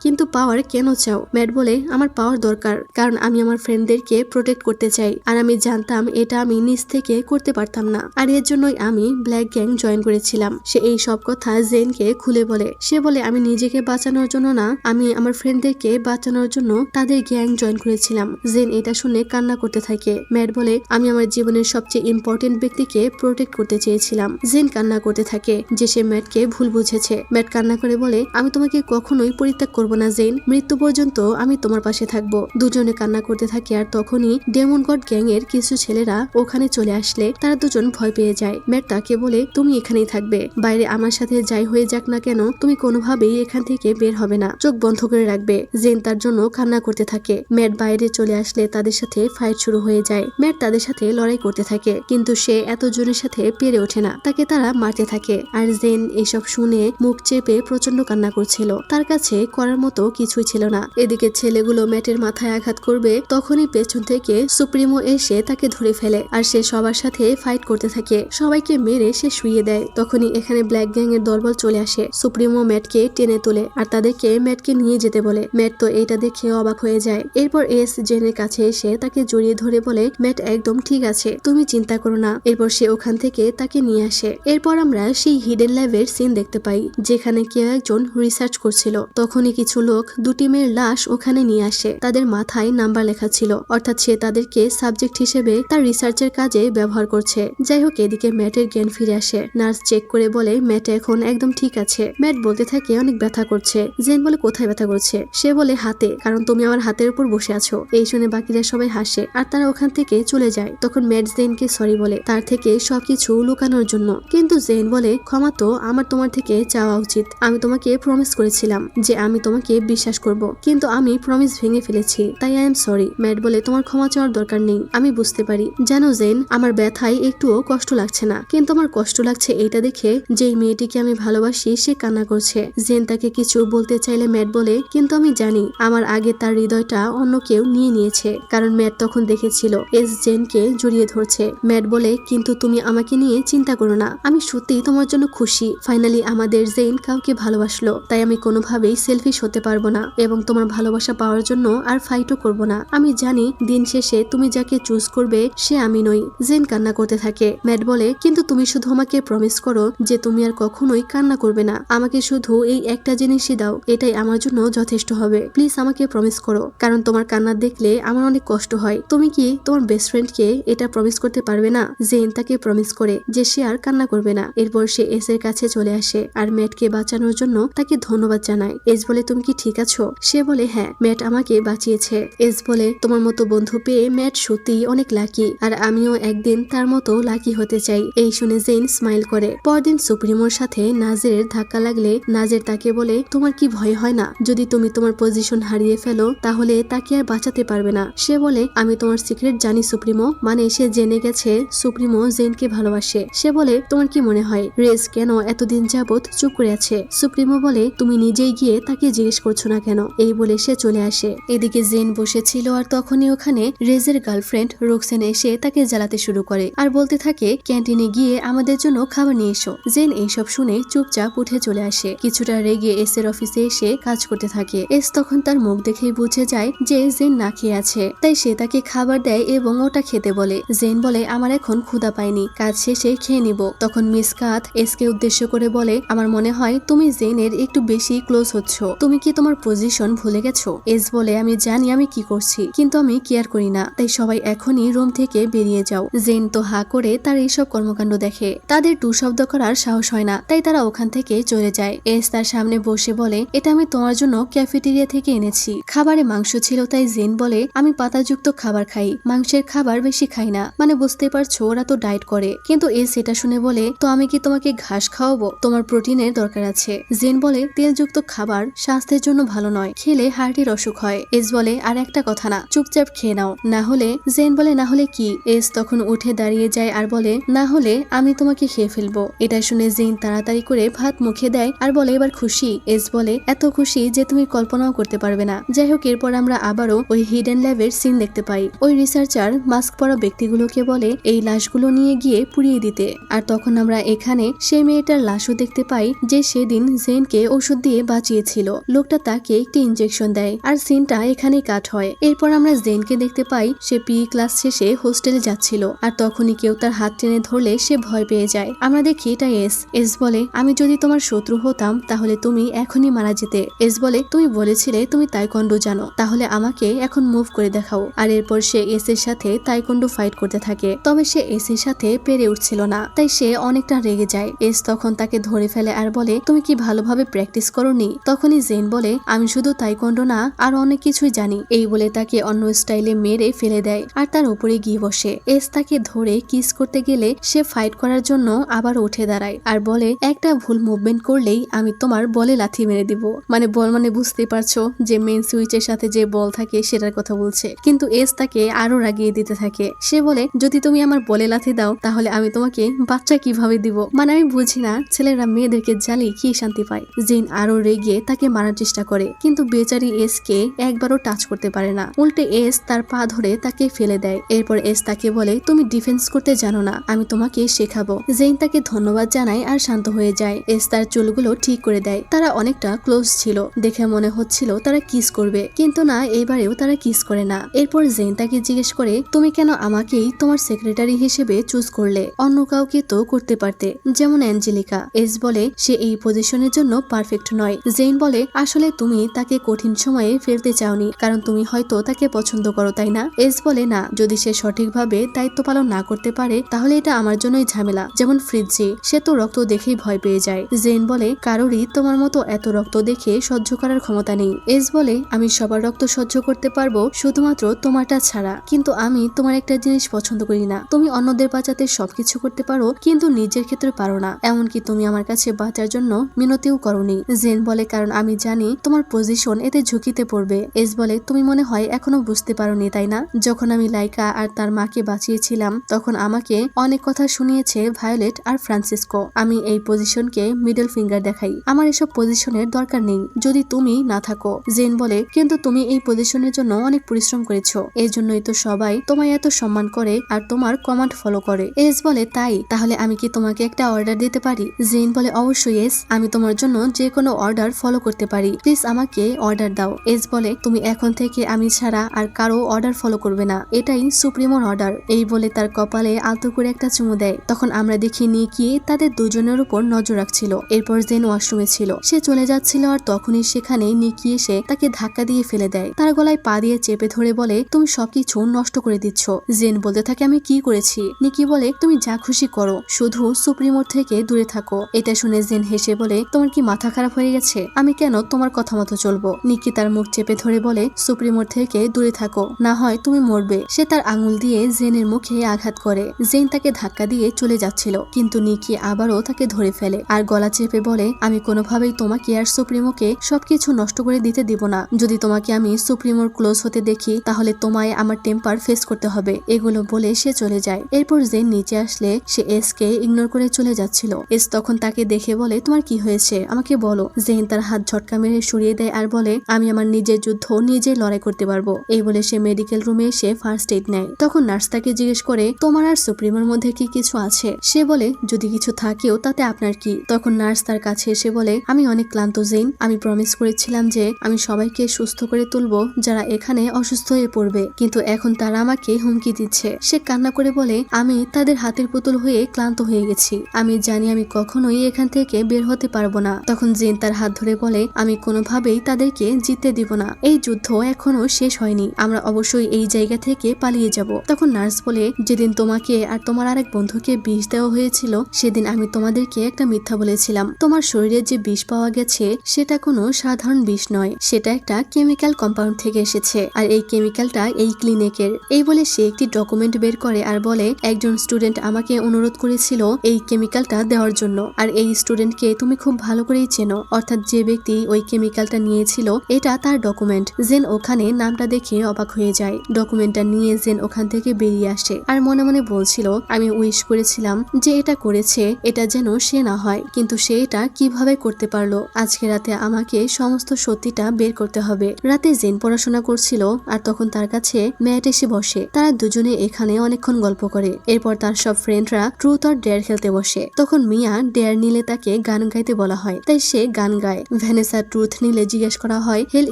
কিন্তু পাওয়ার কেন চাও? ম্যাট বলে আমার পাওয়ার দরকার, কারণ আমি আমার ফ্রেন্ডদেরকে প্রোটেক্ট করতে চাই, আর আমি জানতাম এটা আমি নিজ থেকে করতে পারতাম না, আর এর জন্যই আমি ব্ল্যাক গ্যাং জয়েন করেছিলাম। সে এই সব কথা জেনকে খুলে বলে। সে বলে আমি নিজেকে বাঁচানোর জন্য না, আমি আমার ফ্রেন্ডদেরকে বাঁচানোর জন্য তাদের গ্যাং জয়েন করেছিলাম। জেন এটা শুনে কান্না করতে থাকে। ম্যাট বলে আমি আমার জীবনের সবচেয়ে ইম্পর্টেন্ট ব্যক্তিকে প্রোটেক্ট করতে চেয়েছিলাম। জেন কান্না করতে থাকে যে সে ম্যাটকে ভুল বুঝেছে। ম্যাট কান্না করে বলে আমি তোমাকে কখনোই পরিত্যাগ করব না জেন, মৃত্যু পর্যন্ত আমি তোমার পাশে থাকবো। দুজনে কান্না করতে থাকে আর তখনই ডেমন গড গ্যাং এর কিছু ছেলেরা ওখানে চলে আসলে তারা দুজন ভয় পেয়ে যায়। ম্যাট তাকে বলে তুমি এখানেই থাকবে, বাইরে আমার সাথে যাই হয়ে যাক না কেন তুমি কোনোভাবেই এখান থেকে বের হবে না, চোখ বন্ধ করে রাখবে। জেন তার জন্য কান্না করতে থাকে। ম্যাট বাইরে চলে আসলে তাদের সাথে ফাইট শুরু হয়ে যায়। ম্যাট তাদের সাথে লড়াই করতে থাকে, কিন্তু সে এতজনের সাথে পেরে ওঠে না, তাকে তারা মারতে থাকে। আর জেন এসব শুনে মুখ চেপে প্রচন্ড কান্না করছিল, তার কাছে করার মতো কিছুই ছিল না। এদিকে ছেলেগুলো ম্যাটের মাথায় আঘাত করবে, তখনই পেছন থেকে সুপ্রিমো এসে তাকে ধরে ফেলে আর সে সবার সাথে ফাইট করতে থাকে। সবাইকে মেরে সে শুইয়ে দেয়। তখনই এখানে ব্ল্যাক গ্যাং এর দলবল চলে আসে। সুপ্রিমো ম্যাটকে টেনে তোলে আর তাদেরকে ম্যাটকে নিয়ে যেতে বলে। ম্যাট তো এইটা দেখে অবাক হয়ে যায়। এরপর এস জেনের কাছে এসে তাকে জড়িয়ে ধরে বলে ম্যাট একদম ঠিক আছে, তুমি চিন্তা করো না। এরপর সে ওখান থেকে তাকে নিয়ে আসে। এরপর আমরা সেই হিডেন ল্যাবের সিন দেখতে পাই, যেখানে কেউ একজন রিসার্চ করছিল। তখনই কিছু লোক দুটি মেয়ের লাশ ওখানে নিয়ে আসে। তাদের মাথায় নাম্বার লেখা ছিল, অর্থাৎ সে তাদেরকে সাবজেক্ট হিসেবে তার রিসার্চের কাজে ব্যবহার করছে। যাই হোক, এদিকে ম্যাটের জ্ঞান ফিরে আসে। নার্স চেক করে বলে ম্যাট এখন একদম ঠিক আছে। ম্যাট বলতে থাকে অনেক ব্যথা করছে। জেন বলে কোথায় ব্যথা করছে? সে বলে হাতে, কারণ তুমি আমার হাতের উপর বসে আছো। এই শুনে বাকিরা সবাই সবাই হাসে আর তারা ওখান থেকে চলে যায়। তখন ম্যাট জেনকে সরি বলে তার থেকে সবকিছু লুকানোর জন্য, কিন্তু জেন বলে ক্ষমা তো আমার তোমার থেকে চাওয়া উচিত। আমি তোমাকে প্রমিস করেছিলাম যে আমি তোমাকে বিশ্বাস করব, কিন্তু আমি প্রমিস ভেঙে ফেলেছি, তাই আই এম সরি। ম্যাট বলে তোমার ক্ষমা চাওয়ার দরকার নেই, আমি বুঝতে পারি। জানো জেন, আমার ব্যথায় একটুও কষ্ট লাগছে না, কিন্তু আমার কষ্ট লাগছে এইটা দেখে যেই মেয়েটিকে আমি ভালোবাসি সে কান্না করছে। জেন তাকে কিছু বলতে চাইলে ম্যাট বলে কিন্তু আমি জানি আমার আগে তার হৃদয়টা অন্য কেউ নিয়ে নিয়েছে, কারণ ম্যাট তখন দেখেছিল এস জেনকে জড়িয়ে ধরছে। ম্যাট বলে কিন্তু তুমি আমাকে নিয়ে চিন্তা করো না, আমি সত্যি তোমার জন্য খুশি। ফাইনালি আমাদের জেন কাউকে ভালোবাসলো, তাই আমি কোনোভাবেই সেলফিশ হতে পারবো না এবং তোমার ভালোবাসা পাওয়ার জন্য আর ফাইটও করব না। আমি জানি দিন শেষে তুমি যাকে চুজ করবে সে আমি নই। জেন কান্না করতে থাকে। ম্যাট বলে কিন্তু তুমি শুধু আমাকে প্রমিস করো যে তুমি আর কখনোই কান্না করবে না। আমাকে শুধু এই একটা জিনিসই দাও, এটাই আমার জন্য যথেষ্ট হবে। প্লিজ আমাকে প্রমিস করো, কারণ তোমার কান্না দেখলে আমার অনেক কষ্ট হয়। তুমি কি তোমার বেস্ট ফ্রেন্ডকে এটা প্রমিস করতে পারবে না? জেন তাকে প্রমিস করে যে সে আর কান্না করবে না। এরপর সে এস এর কাছে চলে আসে আর ম্যাটকে বাঁচানোর জন্য তাকে ধন্যবাদ জানায়। এস বলে তুমি কি ঠিক আছো? সে বলে হ্যাঁ, ম্যাট আমাকে বাঁচিয়েছে। এস বলে তোমার মতো বন্ধু পেয়ে ম্যাট সত্যিই অনেক লাকি, আর আমিও একদিন তার মতো লাকি হতে চাই। এই শুনে জেন স্মাইল করে। পরদিন সুপ্রিমোর সাথে নাজেরের ধাক্কা লাগলে নাজের তাকে বলে তোমার কি ভয় হয় না? যদি তুমি তোমার পজিশন হারিয়ে ফেলো তাহলে তাকে আর বাঁচাতে পারবে না। সে বলে আমি তোমার সিক্রেট জানি সুপ্রিমো, মানে সে জেনে গেছে সুপ্রিমো জেনকে ভালোবাসে। সে বলে তোমার কি মনে হয় রেজ কেন এতদিন যাবত চুপ করে আছে? সুপ্রিমো বলে তুমি নিজেই গিয়ে তাকে জিজ্ঞেস করছো না কেন? এই বলে সে চলে আসে। এদিকে জেন বসেছিল আর তখনই ওখানে রেজের গার্লফ্রেন্ড রোকসেন এসে তাকে জ্বালাতে শুরু করে আর বলতে থাকে ক্যান্টিনে গিয়ে আমাদের জন্য খাবার নিয়ে এসো। জেন এইসব শুনে চুপচাপ উঠে চলে আসে। কিছুটা রেগে এস এর অফিসে এসে কাজ করতে থাকে। এস তখন তার মুখ দেখেই বুঝে যায় যে জেন না খেয়ে আছে, তাই সে তাকে খাবার দেয় এবং ওটা খেতে বলে। জেন বলে আমার এখন ক্ষুধা পায়নি, কাজ শেষে খেয়ে নিব। তখন মিস কাথ এসকে উদ্দেশ্য করে বলে আমার মনে হয় তুমি জেনের একটু বেশি ক্লোজ হচ্ছ, তুমি কি তোমার পজিশন ভুলে গেছো? এস বলে আমি জানি আমি কি করছি, কিন্তু আমি কেয়ার করি না, তাই সবাই এখনই রুম থেকে বেরিয়ে যাও। জেন তো হা করে তার এইসব কর্মকাণ্ড দেখে। তাদের টু শব্দ করার সাহস হয় না, তাই তারা ওখান থেকে চলে যায়। এস তার সামনে বসে বলে এটা আমি তোমার জন্য ক্যাফেটেরিয়া থেকে এনেছি। খাবারে মাংস ছিল, তাই জেন বলে আমি পাতাযুক্ত খাবার খাই, মাংসের খাবার বেশি খাই না। মানে বুঝতে পারছো ওরা তো ডায়েট করে। কিন্তু এস এটা শুনে বলে তো আমি কি তোমাকে ঘাস খাওয়াবো? তোমার প্রোটিনের দরকার আছে। জেন বলে তেলযুক্ত খাবার স্বাস্থ্যের জন্য ভালো নয়, খেলে হার্টের অসুখ হয়। এস বলে আর একটা কথা না, চুপচাপ খেয়ে নাও, না হলে। জেন বলে না হলে কি? এস তখন উঠে দাঁড়িয়ে যায় আর বলে না হলে আমি তোমাকে খেয়ে ফেলবো। এটা শুনে জেন তাড়াতাড়ি করে ভাত মুখে দেয় আর বলে এবার খুশি? এস বলে এত খুশি যে তুমি কল্পনাও করতে পারবে না। যাই হোক, এরপর আমরা আবারও ওই হিডেন ল্যাবের সিন দেখতে পাই। ওই রিসার্চার মাস্ক পরা ব্যক্তিগুলোকে বলে এই লাশগুলো নিয়ে গিয়ে পুড়িয়ে দিতে, আর তখন আমরা এখানে সেই মেয়েটার লাশও দেখতে পাই যে সেদিন জেনকে ওষুধ দিয়ে বাঁচিয়েছিল। লোকটা তাকে একটি ইনজেকশন দেয় আর সিনটা এখানেই কাট হয়। এরপর আমরা জেনকে দেখতে পাই সে পি ক্লাস শেষে হোস্টেলে যাচ্ছিল, আর তখনই কেউ তার হাত টেনে ধরলে সে ভয় পেয়ে যায়। আমরা দেখি এটা এস। এস বলে আমি যদি তোমার শত্রু হতাম তাহলে তুমি এখনই মারা যেতে। এস বলে তুমি বলেছিলে তুমি তাইকোয়ান্ডো জানো, তাহলে আমাকে এখন মুভ করে দেখাও। আর এরপর সে এস এর সাথে তাইকোয়ান্ডো ফাইট করতে থাকে, তবে সে এস এর সাথে পেরে উঠছিল না, তাই সে অনেকটা রেগে যায়। এস তখন তাকে ধরে ফেলে আর বলে তুমি কি ভালোভাবে প্র্যাকটিস করোনি? তখনই জেন বলে আমি শুধু তাইকোয়ান্ডো না আর অনেক কিছুই জানি। এই বলে তাকে অন্য স্টাইলে মেরে ফেলে দেয় আর তার উপরে গিয়ে বসে। এস তাকে ধরে কিস করতে গেলে সে ফাইট করার জন্য আবার উঠে দাঁড়ায় আর বলে একটা ভুল মুভমেন্ট করলেই আমি তোমার বলে লাথি মেরে দিব। মানে বল মানে বুঝতে পারছো যে মেন সুইচের সাথে যে বল থাকে সেটার কথা বলছে। কিন্তু এস তাকে আরো রাগিয়ে দিতে থাকে। সে বলে যদি তুমি আমার বলে লাথি দাও তাহলে আমি তোমাকে বাচ্চা কিভাবে দিব? মানে আমি বুঝি না ছেলেরা মেয়েদেরকে জ্বালিয়ে কি শান্তি পায়। জিন আরো রেগে তাকে মারার চেষ্টা করে, কিন্তু বেচারি এস কে একবারও টাচ করতে পারে না। উল্টে এস তার পা ধরে তাকে ফেলে দেয়। এরপর এস তাকে বলে তুমি ডিফেন্স করতে জানো না, আমি তোমাকে শেখাবো। জেন তাকে ধন্যবাদ জানায় আর শান্ত হয়ে যায়। এস তার চুলগুলো ঠিক করে দেয়। তারা অনেকটা ক্লোজ ছিল, দেখে মনে হচ্ছিল তারা কিস করবে, কিন্তু না, এবারেও তারা কিস করে না। এরপর জেন তাকে জিজ্ঞেস করে তুমি কেন আমাকেই তোমার সেক্রেটারি হিসেবে চুজ করলে? অন্য কাউকে তো করতে পারতে, যেমন অ্যাঞ্জেলিকা। এস বলে সে এই পজিশনের জন্য পারফেক্ট নয়। জেন বলে আসলে তুমি তাকে কঠিন সময়ে ফেলতে চাওনি, কারণ তুমি হয়তো তাকে পছন্দ করো, তাই না? এস বলে না, যদি সে সঠিকভাবে দায়িত্ব পালন না করতে পারে তাহলে এটা আমার জন্যই ঝামেলা। যেমন ফ্রিজি, সে তো রক্ত দেখেই ভয় পেয়ে যায়। জেন বলে কারোরই তোমার মতো এত রক্ত দেখে সহ্য করার ক্ষমতা নেই। এস বলে আমি সবার রক্ত সহ্য করতে পারবো শুধুমাত্র তোমারটা ছাড়া, কিন্তু আমি তোমার একটা জিনিস পছন্দ করি না। তুমি অন্যদের বাঁচাতে সবকিছু করতে পারো কিন্তু নিজের ক্ষেত্রে পারো না। এমনকি তুমি আমার কাছে বাঁচার জন্য মিনতিও করনি। জেন বলে কারণ আমি জানি তোমার পজিশন এতে ঝুঁকিতে পড়বে। এস বলে তুমি মনে হয় এখনো বুঝতে পারোনি তাই না? যখন আমি লাইকা আর তার মাকে বাঁচিয়েছিলাম তখন আমাকে অনেক কথা শুনিয়েছে ভায়োলেট আর ফ্রান্সিসকো। আমি এই পজিশনকে মিডল ফিঙ্গার দেখাই। আমার এসব পজিশনের দরকার নেই যদি তুমি না থাকো। জেন বলে কিন্তু তুমি এই পজিশনের জন্য অনেক পরিশ্রম করেছো, এই জন্যই তো সবাই তোমায় এত সম্মান করে আর তোমার কমান্ড ফলো করে। এস বলে তাই, তাহলে আমি কি তোমাকে একটা অর্ডার দিতে পারি? জেন বলে অবশ্যই এস, আমি তোমার জন্য যে কোনো অর্ডার ফলো করতে পারি, প্লিজ আমাকে অর্ডার দাও। এস বলে তুমি এখন থেকে আমি ছাড়া আর কারো অর্ডার ফলো করবে না, এটাই সুপ্রিমোর অর্ডার। এই বলে তার কপালে আলতো করে একটা চুমু দেয়। তখন আমরা দেখি নিকি তাদের দুজনের উপর নজর রাখছিল। এরপর জেন ওয়াশরুমে ছিল, সে চলে যাচ্ছিল আর তখনই সেখানে নিকি এসে তাকে ধাক্কা দিয়ে ফেলে দেয়। তার গলায় পা দিয়ে চেপে ধরে বলে তুমি সবকিছু নষ্ট করে দিচ্ছ। জেন বলতে থাকে আমি কি করেছি? নিকি বলে তুমি যা খুশি করো, শুধু সুপ্রিমোর থেকে দূরে থাকো। এটা শুনে জেন হেসে বলে তোমার কি মাথা খারাপ হয়ে গেছে? আমি কেন তোমার কথা মতো চলবো? নিকি তার মুখ চেপে ধরে বলে সুপ্রিমোর থেকে দূরে থাকো, না হয় তুমি মরবে। সে তার আঙুল দিয়ে জেনের মুখে আঘাত করে। জেন তাকে ধাক্কা দিয়ে চলে যাচ্ছিল কিন্তু নিকি আবারও তাকে ধরে ফেলে আর গলা চেপে বলে আমি কোনোভাবেই তোমাকে আর সুপ্রিমোকে সবকিছু নষ্ট করে দিতে দিব না। যদি তোমাকে আমি সুপ্রিমোর ক্লোজ হতে দেখি তাহলে তোমায় আমার টেম্পার ফেস করতে হবে। এগুলো বলে সে চলে যায়। এরপর জেন নিচে আসলে সে এস কে ইগনোর করে চলে যাচ্ছিল। এস তখন তাকে দেখে বলে তোমার কি হয়েছে আমাকে বলো। জেন তার হাত ঝটকা মেরে সরিয়ে দেয় আর বলে আমি আমার নিজের যুদ্ধ নিজে লড়াই করতে পারবো। এই বলে সে মেডিকেল রুমে এসে ফার্স্ট এইড নেয়। তখন নার্স তাকে জিজ্ঞেস করে তোমার আর সুপ্রিমোর মধ্যে কি কিছু আছে? সে বলে যদি কিছু থাকেও তাতে আপনার কি? তখন নার্স তার কাছে এসে বলে আমি অনেক ক্লান্ত জেন, আমি প্রমিস করেছিলাম যে আমি সবাইকে সুস্থ করে তুলবো যারা এখানে অসুস্থ হয়ে পড়বে, কিন্তু এখন তারা আমাকে হুমকি দিচ্ছে। সে কান্না করে বলে আমি তাদের হাতের পুতুল হয়ে ক্লান্ত হয়ে গেছি, আমি জানি আমি কখনোই এখান থেকে বের হতে পারবো না। তখন জেন তার হাত ধরে বলে আমি কোনোভাবেই তাদেরকে জিততে দিব না, এই যুদ্ধ এখনো শেষ হয়নি, আমরা অবশ্যই এই জায়গা থেকে পালিয়ে যাব। তখন নার্স বলে যেদিন তোমাকে আর তোমার আরেক বন্ধুকে বিষ দেওয়া হয়েছিল সেদিন আমি তোমাদেরকে একটা মিথ্যা বলেছিলাম। তোমার শরীরে যে বিষ পাওয়া গেছে সেটা কোনো সাধারণ বিষ নয়, সেটা একটা কেমিক্যাল কম্পাউন্ড থেকে এসেছে আর এই কেমিক্যালটা এই ক্লিনিকের। এই বলে সে একটি ডকুমেন্ট বের করে আর বলে একজন স্টুডেন্ট আমাকে অনুরোধ করেছিল এই কেমিক্যালটা দেওয়ার জন্য, আর এই স্টুডেন্টকে তুমি খুব ভালো করেই চেনো, অর্থাৎ যে ব্যক্তি ওই কেমিক্যালটা নিয়েছিল এটা তার ডকুমেন্ট। জেন ওখানে নামটা দেখে অবাক হয়ে যায়। ডকুমেন্টটা নিয়ে জেন ওখান থেকে বেরিয়ে আসে আর মনে মনে বলছিল আমি উইশ করেছিলাম যে এটা করেছে এটা যেন সে না হয়, কিন্তু সে এটা কিভাবে করতে পারলো? আজকে রাতে আমাকে সমস্ত সত্যিটা বের করতে হবে। রাতে জেন পড়াশোনা করছিল আর তখন তার কাছে ম্যাট এসে বসে। তারা দুজনে এখানে অনেকক্ষণ গল্প করে। এরপর তার সব ফ্রেন্ডরা ট্রুথ অর ডেয়ার খেলতে বসে। তখন মিয়া ডেয়ার নিলে তাকে গান গাইতে বলা হয়, তাই সে গান গায়। ভ্যানেসা ট্রুথ নিলে জিজ্ঞেস করা হয় হেল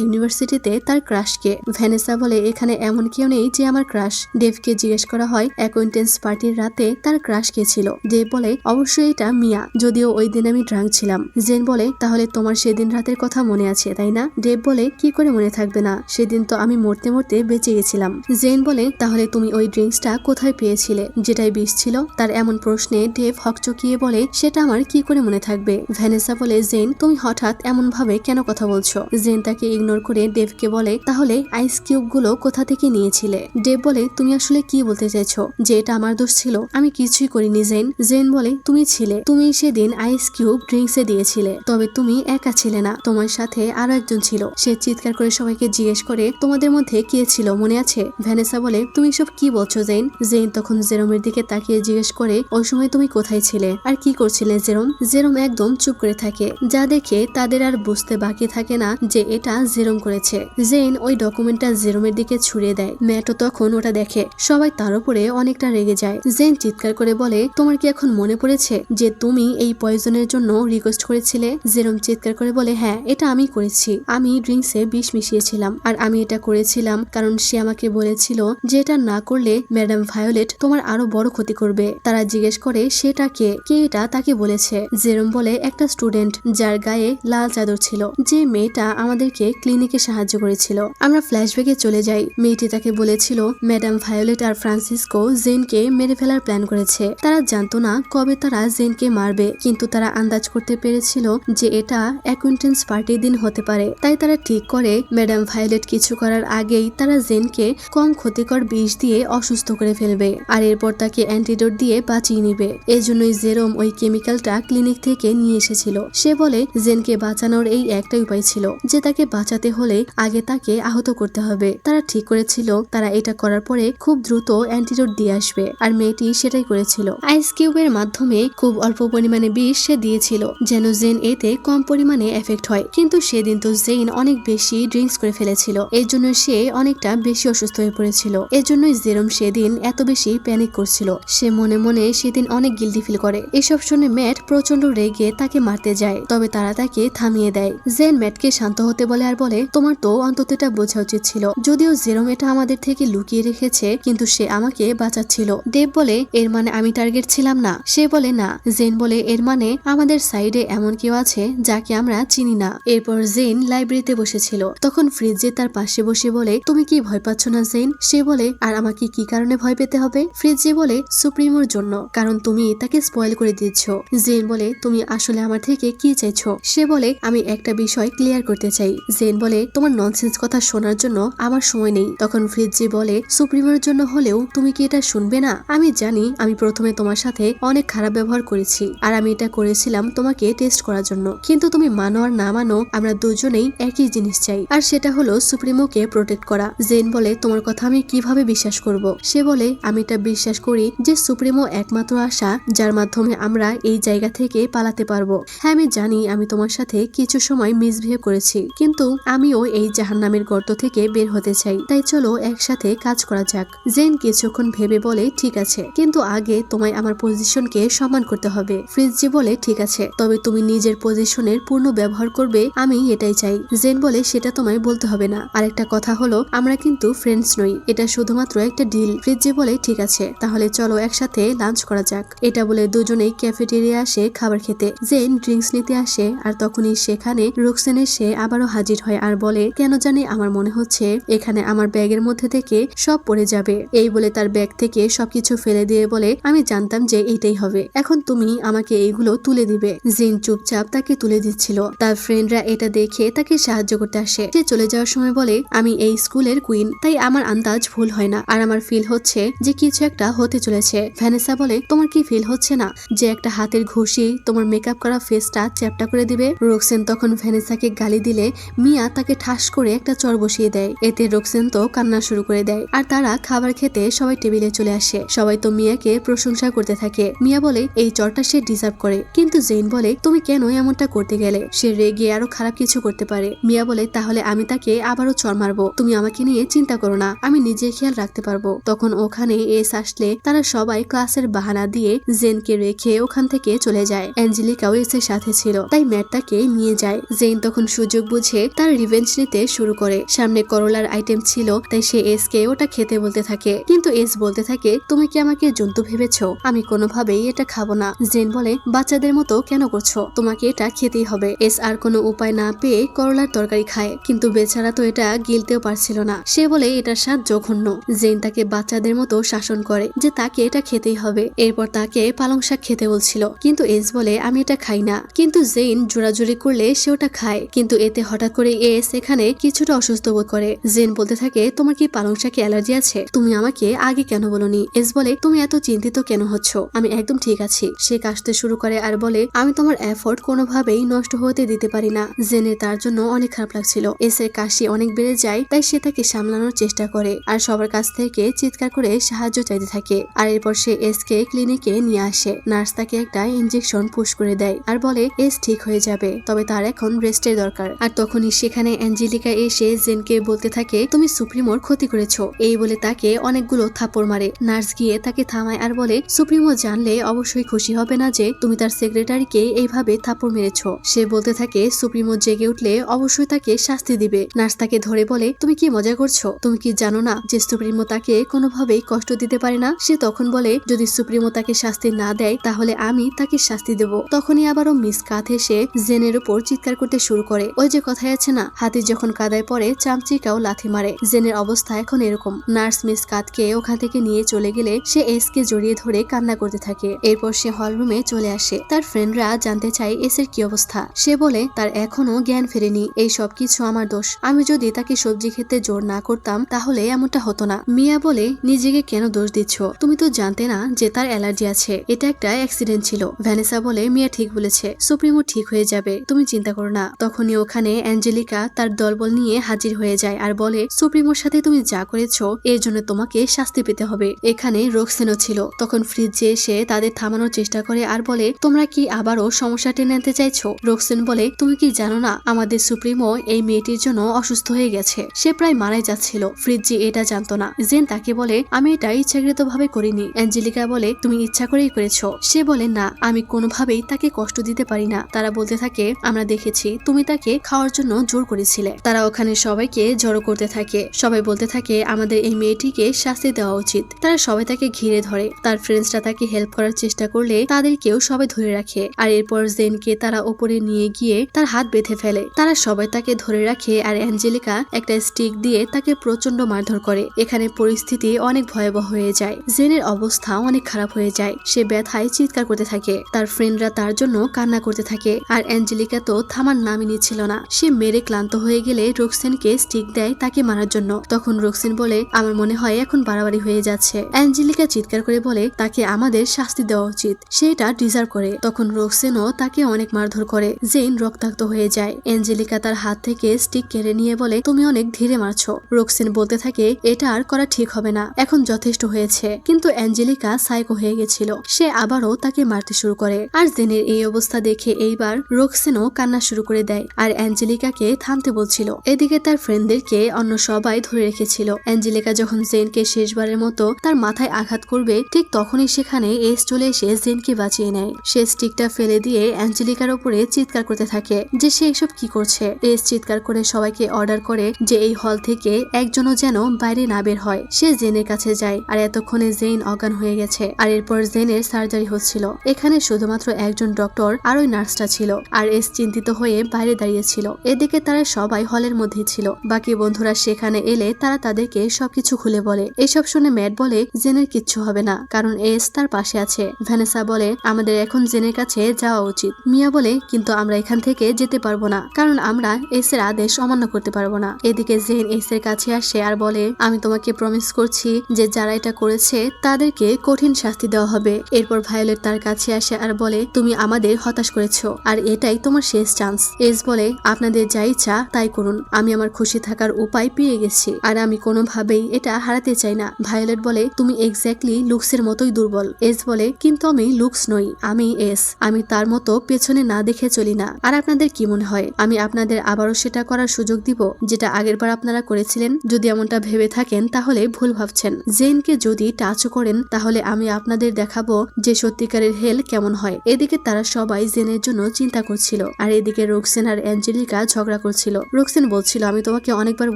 ইউনিভার্সিটিতে তার ক্রাশকে। ভ্যানেসা বলে এখানে এমন কেউ নেই যে আমার ক্রাশ। ডেভকে জিজ্ঞেস করা হয় অ্যাকোয়েন্টেন্স পার্টির রাতে তার ক্রাশ কে ছিল। ডেভ বলে অবশ্যই এটা মিয়া, যদিও ওই দিন আমি ড্রাঙ্ক ছিলাম। জেন বলে তাহলে তোমার সেদিন রাতের কথা মনে আছে তাই না? ডেভ বলে কি করে মনে থাকবে না, সেদিন তো আমি মরতে মরতে বেঁচে গেছিলাম। জেন বলে তাহলে তুমি ওই ড্রিঙ্কসটা কোথায় পেয়েছিলে যেটাই বিষ ছিল? তার এমন প্রশ্নে ডেভ হকচকিয়ে বলে সেটা আমার কি করে মনে থাকবে। ভ্যানেসা বলে জেন তুমি হঠাৎ এমন ভাবে কেন কথা বলছো? জেন তাকে ইগনোর করে ডেভকে বলে তাহলে আইস কিউব গুলো কোথা থেকে নিয়েছিলে? ডেভ বলে তুমি আসলে কি বলতে চাইছো যে এটা আমার দোষ ছিল? আমি কিছুই করিনি জেন। জেন বলে তুমি ছিলে, তুমি সেদিন আইস কিউব ড্রিঙ্কসে দিয়েছিলে, তবে তুমি একা ছিলে না, তোমার সাথে আরো একজন ছিল। সে চিৎকার করে সবাইকে জিজ্ঞেস করে তোমাদের মধ্যে কে ছিল মনে আছে? ভ্যানেসা বলে তুমি সব কি বলছো জেন? জেন তখন জেরোমের দিকে তাকিয়ে জিজ্ঞেস করে ওই সময় তুমি কোথায় ছিলে আর কি করছিলে জেরোম? জেরোম একদম চুপ করে থাকে, যা দেখে তাদের আর বুঝতে বাকি থাকে না যে এটা জেরোম করেছে। জেন ওই ডকুমেন্টটা জেরোমের দিকে ছুড়ে দেয়। ম্যাটও তখন ওটা দেখে, সবাই তার উপরে অনেকটা রেগে যায়। জেন চিৎকার করে বলে তোমার কি এখন মনে পড়েছে যে তুমি এই পয়জনের জন্য রিকোয়েস্ট করেছিলে? জেরোম চিৎকার করে বলে হ্যাঁ এটা আমি করেছি, আমি ড্রিঙ্কসে বিষ মিশিয়েছিলাম আর আমি এটা করেছিলাম কারণ সে আমাকে বলেছিল যে এটা না করলে ম্যাডাম ভায়োলেট তোমার আরো বড় ক্ষতি করবে। তারা জিজ্ঞেস করে সেটা কে এটা তাকে বলেছে। জেরোম বলে একটা স্টুডেন্ট যার গায়ে লাল চাদর ছিল, যে মেয়েটা আমাদেরকে ক্লিনিকে সাহায্য করেছিল। আমরা ফ্ল্যাশব্যাকে চলে যাই। মেয়েটি তাকে বলেছিল ম্যাডাম ভায়োলেট আর ফ্রান্সিসকো জেনকে মেরে ফেলার প্ল্যান করেছে। তারা জানতো না কবে তারা জেনকে মারবে, কিন্তু তারা আন্দাজ করতে পেরেছিল যে এটা অ্যাকোয়েন্টেন্স পার্টির দিন হতে পারে। তাই তারা ঠিক করে ম্যাডাম ভায়োলেট কিছু করার আগেই তারা জেনকে কম ক্ষতিকর বিষ দিয়ে অসুস্থ করে ফেলবে আর এরপর তাকে অ্যান্টিডোট দিয়ে বাঁচিয়ে নিবে। এজন্যই জেরোম ওই কেমিক্যালটা ক্লিনিক থেকে নিয়ে এসেছিল। সে বলে জেনকে বাঁচানোর এই একটাই উপায় ছিল যে তাকে বাঁচাতে হলে আগে তাকে আহত করতে হবে। তারা ঠিক করেছিল তারা এটা করার পরে খুব দ্রুত অ্যান্টিডোট দিয়ে আসবে আর মেয়েটি সেটাই করেছিল। আইস কিউবের মাধ্যমে খুব অল্প পরিমাণে বিষ সে দিয়েছিল যেন জেন এতে কম পরিমাণে এফেক্ট হয়। কিন্তু সেদিন তো জেন অনেক বেশি ড্রিঙ্কস করে ফেলেছিল, এর জন্য সে অনেকটা বেশি অসুস্থ হয়ে পড়েছিল। এজন্যই জেরোম সেদিন এত বেশি প্যানিক করছিল। সে মনে মনে সেদিন অনেক গিল্টি ফিল করে। এসব শুনে ম্যাট প্রচন্ড রেগে তাকে মারতে যায়, তবে তারা তাকে থামিয়ে দেয়। জেন ম্যাটকে শান্ত হতে বলে আর বলে তোমার তো অন্তত এটা বোঝা উচিত ছিল, যদিও জেরোম এটা আমাদের থেকে লুকিয়ে রেখেছে কিন্তু সে আমাকে বাঁচাচ্ছিল। ডেভ বলে এর মানে আমি টার্গেট ছিলাম না। সে বলে না। জেন বলে এর মানে আমাদের সাইডে এমন কেউ আছে যাকে আমরা চিনি না। এরপর জেন লাইব্রেরিতে বসেছিল, তখন ফ্রিজে তার পাশে বসে বলে তুমি কি ভয় পাচ্ছ না জেন? সে বলে আর আমাকে কি কারণে ভয় পেতে হবে? ফ্রিজে বলে সুপ্রিমোর জন্য, কারণ তুমি তাকে স্পয়েল করে দিচ্ছ। জেন বলে তুমি আসলে আমার থেকে কি চাইছো? সে বলে আমি একটা বিষয় ক্লিয়ার করতে চাই। জেন বলে তোমার ননসেন্স কথা শোনার জন্য আমার সময় নেই। তখন ফ্রিজে বলে সুপ্রিমোর জন্য হলেও তুমি কি এটা শুনবে না? আমি জানি আমি প্রথমে তোমার সাথে অনেক খারাপ ব্যবহার করেছি আর আমি এটা করেছিলাম তোমাকে টেস্ট করার জন্য, কিন্তু তুমি মানো আর না মানো আমরা দুজনেই একই জিনিস চাই, আর সেটা হলো সুপ্রিমোকে প্রোটেক্ট করা। জেন বলে তোমার কথা আমি কিভাবে বিশ্বাস করব? সে বলে আমি এটা বিশ্বাস করি যে সুপ্রিমো একমাত্র আশা যার মাধ্যমে আমরা এই জায়গা থেকে পালাতে পারবো। হ্যাঁ আমি জানি আমি তোমার সাথে কিছু সময় মিসবিহেভ করেছি, কিন্তু আমিও এই জাহান্নামের গর্ত থেকে বের হতে চাই, তাই চলো একসাথে কাজ করা যাক। জেন কিছুক্ষণ ভেবে বলে ঠিক আছে, কিন্তু আগে তোমায় আমার পজিশনকে সম্মান করতে হবে। ফ্রিজজি বলে ঠিক আছে, তবে তুমি নিজের পজিশনের পূর্ণ ব্যবহার করবে, আমি এটাই চাই। জেন বলে সেটা তোমায় বলতে হবে না। আরেকটা কথা হলো আমরা কিন্তু ফ্রেন্ডস নই, এটা শুধুমাত্র একটা ডিল। ফ্রিজজি বলে ঠিক আছে, তাহলে চলো একসাথে লাঞ্চ করা যাক। এটা বলে দুজনেই ক্যাফেটেরিয়া আসে খাবার খেতে। জেন ড্রিঙ্কস নিতে আসে আর তখনই সেখানে রোকসেন এসে আবারও হাজির হয় আর বলে কেন জানি আমার মনে হচ্ছে এখানে আমার ব্যাগের মধ্যে থেকে সব পড়ে যাবে। এই বলে তার ব্যাগ থেকে সবকিছু ফেলে দিয়ে বলে আমি জানতাম যে এইটাই হবে, এখন তুমি আমাকে এইগুলো তুলে দিবে। জিন চুপচাপ তাকে তুলে দিচ্ছিল। তার ফ্রেন্ডরা এটা দেখে তাকে সাহায্য করতে আসে। সে চলে যাওয়ার সময় বলে আমি এই স্কুলের কুইন, তাই আমার আন্দাজ ভুল হয় না, আর আমার ফিল হচ্ছে যে কিছু একটা হতে চলেছে। ভ্যানেসা বলে তোমার কি ফিল হচ্ছে না যে একটা হাতের ঘুষি তোমার মেকআপ করা ফেসটা চ্যাপটা করে দিবে? রোকসেন তখন ভ্যানেসাকে গালি দিলে মিয়া তাকে ঠাস করে একটা চর বসিয়ে দেয়। এতে রোকসেন তো কান্না শুরু করে দেয় আর তারা খাবার খেতে সবাই টেবিলে চলে আসে। সবাই তো মিয়াকে প্রশংসা করতে থাকে। মিয়া বলে এই চরটা সে ডিজার্ভ করে, কিন্তু জেন বলে তুমি কেন এমনটা করতে গেলে? সে রেগে আরো খারাপ কিছু করতে পারে। মিয়া বলে তাহলে আমি তাকে আবারও চর মারবো, তুমি আমাকে নিয়ে চিন্তা করো না, আমি নিজের খেয়াল রাখতে পারবো। তখন ওখানে এস আসলে তারা সবাই ক্লাসের বাহানা দিয়ে জেনকে রেখে ওখান থেকে চলে যায়। অ্যাঞ্জেলিকাও এসের সাথে ছিল, তাই ম্যাট তাকে নিয়ে যায়। জেন তখন সুযোগ বুঝে তার রিভেঞ্জ নিতে শুরু করে। সামনে করলার আইটেম ছিল, তাই সে এস কে ওটা খেতে বলতে থাকে, কিন্তু এস বলতে থাকে তুমি কি আমাকে জন্তু ভেবেছো? আমি কোনোভাবেই এটা খাবো না। জেন বলে বাচ্চাদের মতো কেন করছো, তোমাকে এটা খেতেই হবে। এস আর কোনো উপায় না পেয়ে করলার তরকারি খায়, কিন্তু বেচারা তো এটা গিলতেও পারছিল না। সে বলে এটার স্বাদ জঘন্য। জেন তাকে বাচ্চাদের মতো শাসন করে যে তাকে এটা খেতেই হবে। এরপর তাকে পালং শাক খেতে বলছিল, কিন্তু এস বলে আমি এটা খাই না, কিন্তু জেন জোরাজুরি করলে সে ওটা খায়। কিন্তু এতে হঠাৎ করে এস এখানে কিছুটা অসুস্থ বোধ করে। জেন বলতে থাকে তোমার কি পালং শাকে অ্যালার্জি আছে? তুমি আমাকে আগে কেন বলনি? এস বলে তুমি এত চিন্তিত কেন হচ্ছ, আমি একদম ঠিক আছি। সে কাশতে শুরু করে আর বলে আমি তোমার এফোর্ট কোনোভাবেই নষ্ট হতে দিতে পারি না। জেনে তার জন্য অনেক খারাপ লাগছিল। এস এর কাশি অনেক বেড়ে যায়, তাই সে তাকে সামলানোর চেষ্টা করে আর সবার কাছ থেকে চিৎকার করে সাহায্য চাইতে থাকে। আর এরপর সে এস কে ক্লিনিকে নিয়ে আসে। নার্স তাকে একটা ইনজেকশন পুশ করে দেয় আর বলে এস ঠিক হয়ে যাবে, তবে তার এখন রেস্টের দরকার। আর তখনই সেখানে অ্যাঞ্জেলিকা এসে জেনকে বলতে থাকে তুমি সুপ্রিমোর ক্ষতি করেছো, এই বলে তাকে অনেকগুলো থাপ্পড় মারে। নার্স গিয়ে তাকে থামায় আর বলে সুপ্রিমো জানলে অবশ্যই খুশি হবে না যে তুমি তার সেক্রেটারিকে এইভাবে থাপ্পড় মেরেছো। সে বলতে থাকে সুপ্রিমো জেগে উঠলে অবশ্যই তাকে শাস্তি দিবে। নার্স তাকে ধরে বলে তুমি কি মজা করছো? তুমি কি জানো না যে সুপ্রিমো তাকে কোনোভাবেই কষ্ট দিতে পারে না? সে তখন বলে যদি সুপ্রিমো তাকে শাস্তি না দেয় তাহলে আমি তাকে শাস্তি দেব। তখনই আবারও মিস কাঁধ এসে জেনের উপর চিৎকার করতে শুরু করে। ওই যে কথায় আছে না, হাতি যখন কাদায় পড়ে চামচিকাও লাথি মারে, জেনের অবস্থা এখন এরকম। নার্স মিস কাঁধকে ওখান থেকে নিয়ে চলে গেলে সে এস কে জড়িয়ে ধরে কান্না করতে থাকে। এরপর সে হল রুমে চলে আসে। তার ফ্রেন্ডরা জানতে চায় এস এর কি অবস্থা। সে বলে তার এখনো জ্ঞান ফেরেনি, এই সব কিছু আমার দোষ। আমি যদি তাকে সবজি খেতে জোর না করতাম তাহলে এমনটা হতো না। মিয়া বলে, নিজেকে কেন দোষ দিচ্ছ? তুমি তো জানতে না যে তার অ্যালার্জি আছে, এটা একটা অ্যাক্সিডেন্ট ছিল। ভ্যানেসা বলে, মিয়া ঠিক বলেছে, সুপ্রিমো ঠিক হয়ে যাবে, তুমি চিন্তা করো না। তখনই ওখানে অ্যাঞ্জেলিকা তার দলবল নিয়ে হাজির হয়ে যায় আর বলে, সুপ্রিমোর সাথে তুমি যা করেছো এর জন্য তোমাকে শাস্তি পেতে হবে। এখানে রোকসেনও ছিল। তখন ফ্রিজে এসে তাদের থামানোর চেষ্টা করে আর বলে, তোমরা কি আবারও সমস্যা টেনে আনতে চাইছো? রোকসেন বলে, তুমি কি জানো না আমাদের সুপ্রিমো এই মেয়েটির জন্য অসুস্থ হয়ে গেছে, সে প্রায় মারাই যাচ্ছিল। ফ্রিজি এটা জানতো না। জেন তাকে বলে, আমি এটা ইচ্ছাকৃত ভাবে করিনি। অ্যাঞ্জেলিকা বলে, তুমি ইচ্ছা করেই করেছো। সে বলে, না, আমি কোনোভাবেই তাকে কষ্ট দিতে পারি না। তারা বলতে থাকে, আমরা দেখেছি তুমি তাকে খাওয়ার জন্য জোর করেছিলে। তারা ওখানে সবাইকে জড়ো করতে থাকে। সবাই বলতে থাকে, আমাদের এই মেয়েটিকে শাস্তি দেওয়া উচিত। তারা সবাই তাকে ঘিরে ধরে। তার ফ্রেন্ডসরা তাকে হেল্প করার চেষ্টা করলে তাদেরকেও সবাই ধরে রাখে। আর এরপর জেনকে তারা ওপরে নিয়ে গিয়ে তার হাত বেঁধে ফেলে। তারা সবাই তাকে ধরে রাখে আর অ্যাঞ্জেলিকা একটা স্টিক দিয়ে তাকে প্রচন্ড মারধর করে। এখানে পরিস্থিতি অনেক ভয়াবহ হয়ে যায়। জেনের অবস্থা অনেক খারাপ হয়ে যায়। সে ব্যথায় চিৎকার করতে থাকে। তার ফ্রেন্ডরা তার জন্য কান্না করতে থাকে। আর অ্যাঞ্জেলিকা তো থামার নামই নিচ্ছিল না। সে মেরে ক্লান্ত হয়ে গেলে রোকসেনকে স্টিক দেয় তাকে মারার জন্য। তখন রোকসেন বলে, আমার মনে হয় এখন বাড়াবাড়ি হয়ে যাচ্ছে। অ্যাঞ্জেলিকা চিৎকার করে বলে, তাকে আমাদের শাস্তি দেওয়া উচিত, সে এটা ডিজার্ভ করে। তখন রোকসেনও তাকে অনেক মারধর করে। জেন রক্তাক্ত হয়ে যায়। অ্যাঞ্জেলিকা তার হাত থেকে স্টিক কেড়ে নিয়ে বলে, তুমি অনেক ধীরে মারছো। রোকসেন বলতে থাকে, এটা আর করা ঠিক হবে না, এখন যথেষ্ট হয়েছে। কিন্তু অ্যাঞ্জেলিকা সাইকো হয়ে গেছিল। সে আবারও তাকে মারতে শুরু করে। আর জেনের এই অবস্থা দেখে এইবার রোকসেনও কান্না শুরু করে দেয় আর অ্যাঞ্জেলিকাকে থামতে বলছিল। এদিকে তার ফ্রেন্ডদেরকে অন্য সবাই ধরে রেখেছিল। অ্যাঞ্জেলিকা যখন জেনকে শেষবারের মতো তার মাথায় আঘাত করবে ঠিক তখনই সেখানে এস চলে এসে জেনকে বাঁচিয়ে নেয়। সে স্টিকটা ফেলে দিয়ে অ্যাঞ্জেলিকার উপরে চিৎকার করতে থাকে যে সে এসব কি করছে। এস চিৎকার করে সবাইকে অর্ডার করে যে এই হল থেকে একজনও যেন বাইরে না বের হয়। সে জেনের কাছে যায় আর এতক্ষণে জেন অজ্ঞান হয়ে গেছে। আর এরপর জেনের সার্জারি হচ্ছিল। এখানে শুধুমাত্র একজন ডক্টর আর ওই নার্সটা ছিল। আর এস চিন্তিত হয়ে বাইরে দাঁড়িয়েছিল। এদিকে তারা সবাই হলের মধ্যে ছিল। বাকি বন্ধুরা সেখানে এলে তারা তাদেরকে সবকিছু খুলে বলে। এসব শুনে ম্যাট বলে, জেনের কিচ্ছু হবে না, কারণ এস তার পাশে আছে। ভ্যানেসা বলে, আমাদের এখন জেনের কাছে যাওয়া উচিত। মিয়া বলে, কিন্তু আমরা এখান থেকে যেতে পারবো না, কারণ আমরা এস এর আদেশ অমান্য করতে পারবো না। এদিকে জেন এস এর কাছে আসে আর বলে, আমি তোমাকে প্রমিস করছি যে যারা এটা করেছে তাদেরকে কঠিন শাস্তি দেওয়া হবে। এরপর ভায়োলেট তার কাছে আসে আর বলে, তুমি আমাদের হতাশ করেছো আর এটাই তোমার শেষ চান্স। এস বলে, আপনাদের যা ইচ্ছা তাই করুন, আমি আমার খুশি থাকার উপায় পেয়ে গেছি আর আমি কোনোভাবেই এটা হারাতে চাই না। ভায়োলেট বলে, তুমি এক্স্যাক্টলি লুক্সের মতোই দুর্বল। এস বলে, কিন্তু আমি লুক্স নই, আমি এস। আমি তার মতো পেছনে না দেখে চলি না। আর আপনাদের কি মনে হয় আমি আপনাদের আবারও সেটা করার সুযোগ দিব যেটা আগেরবার আপনারা করেছিলেন? যদি এমনটা ভেবে থাকেন তাহলে ভুল ভাবছেন। জেনকে যদি টাচও করেন তাহলে আমি আপনাদের দেখাবো যে সত্যিকারের হেল কেমন হয়। এদিকে তারা সবাই জেনের জন্য চিন্তা করছিল আর এদিকে রোকসেন আর অ্যাঞ্জেলিকা ঝগড়া করছিল। রোকসেন বলছিল, আমি তোমাকে অনেকবার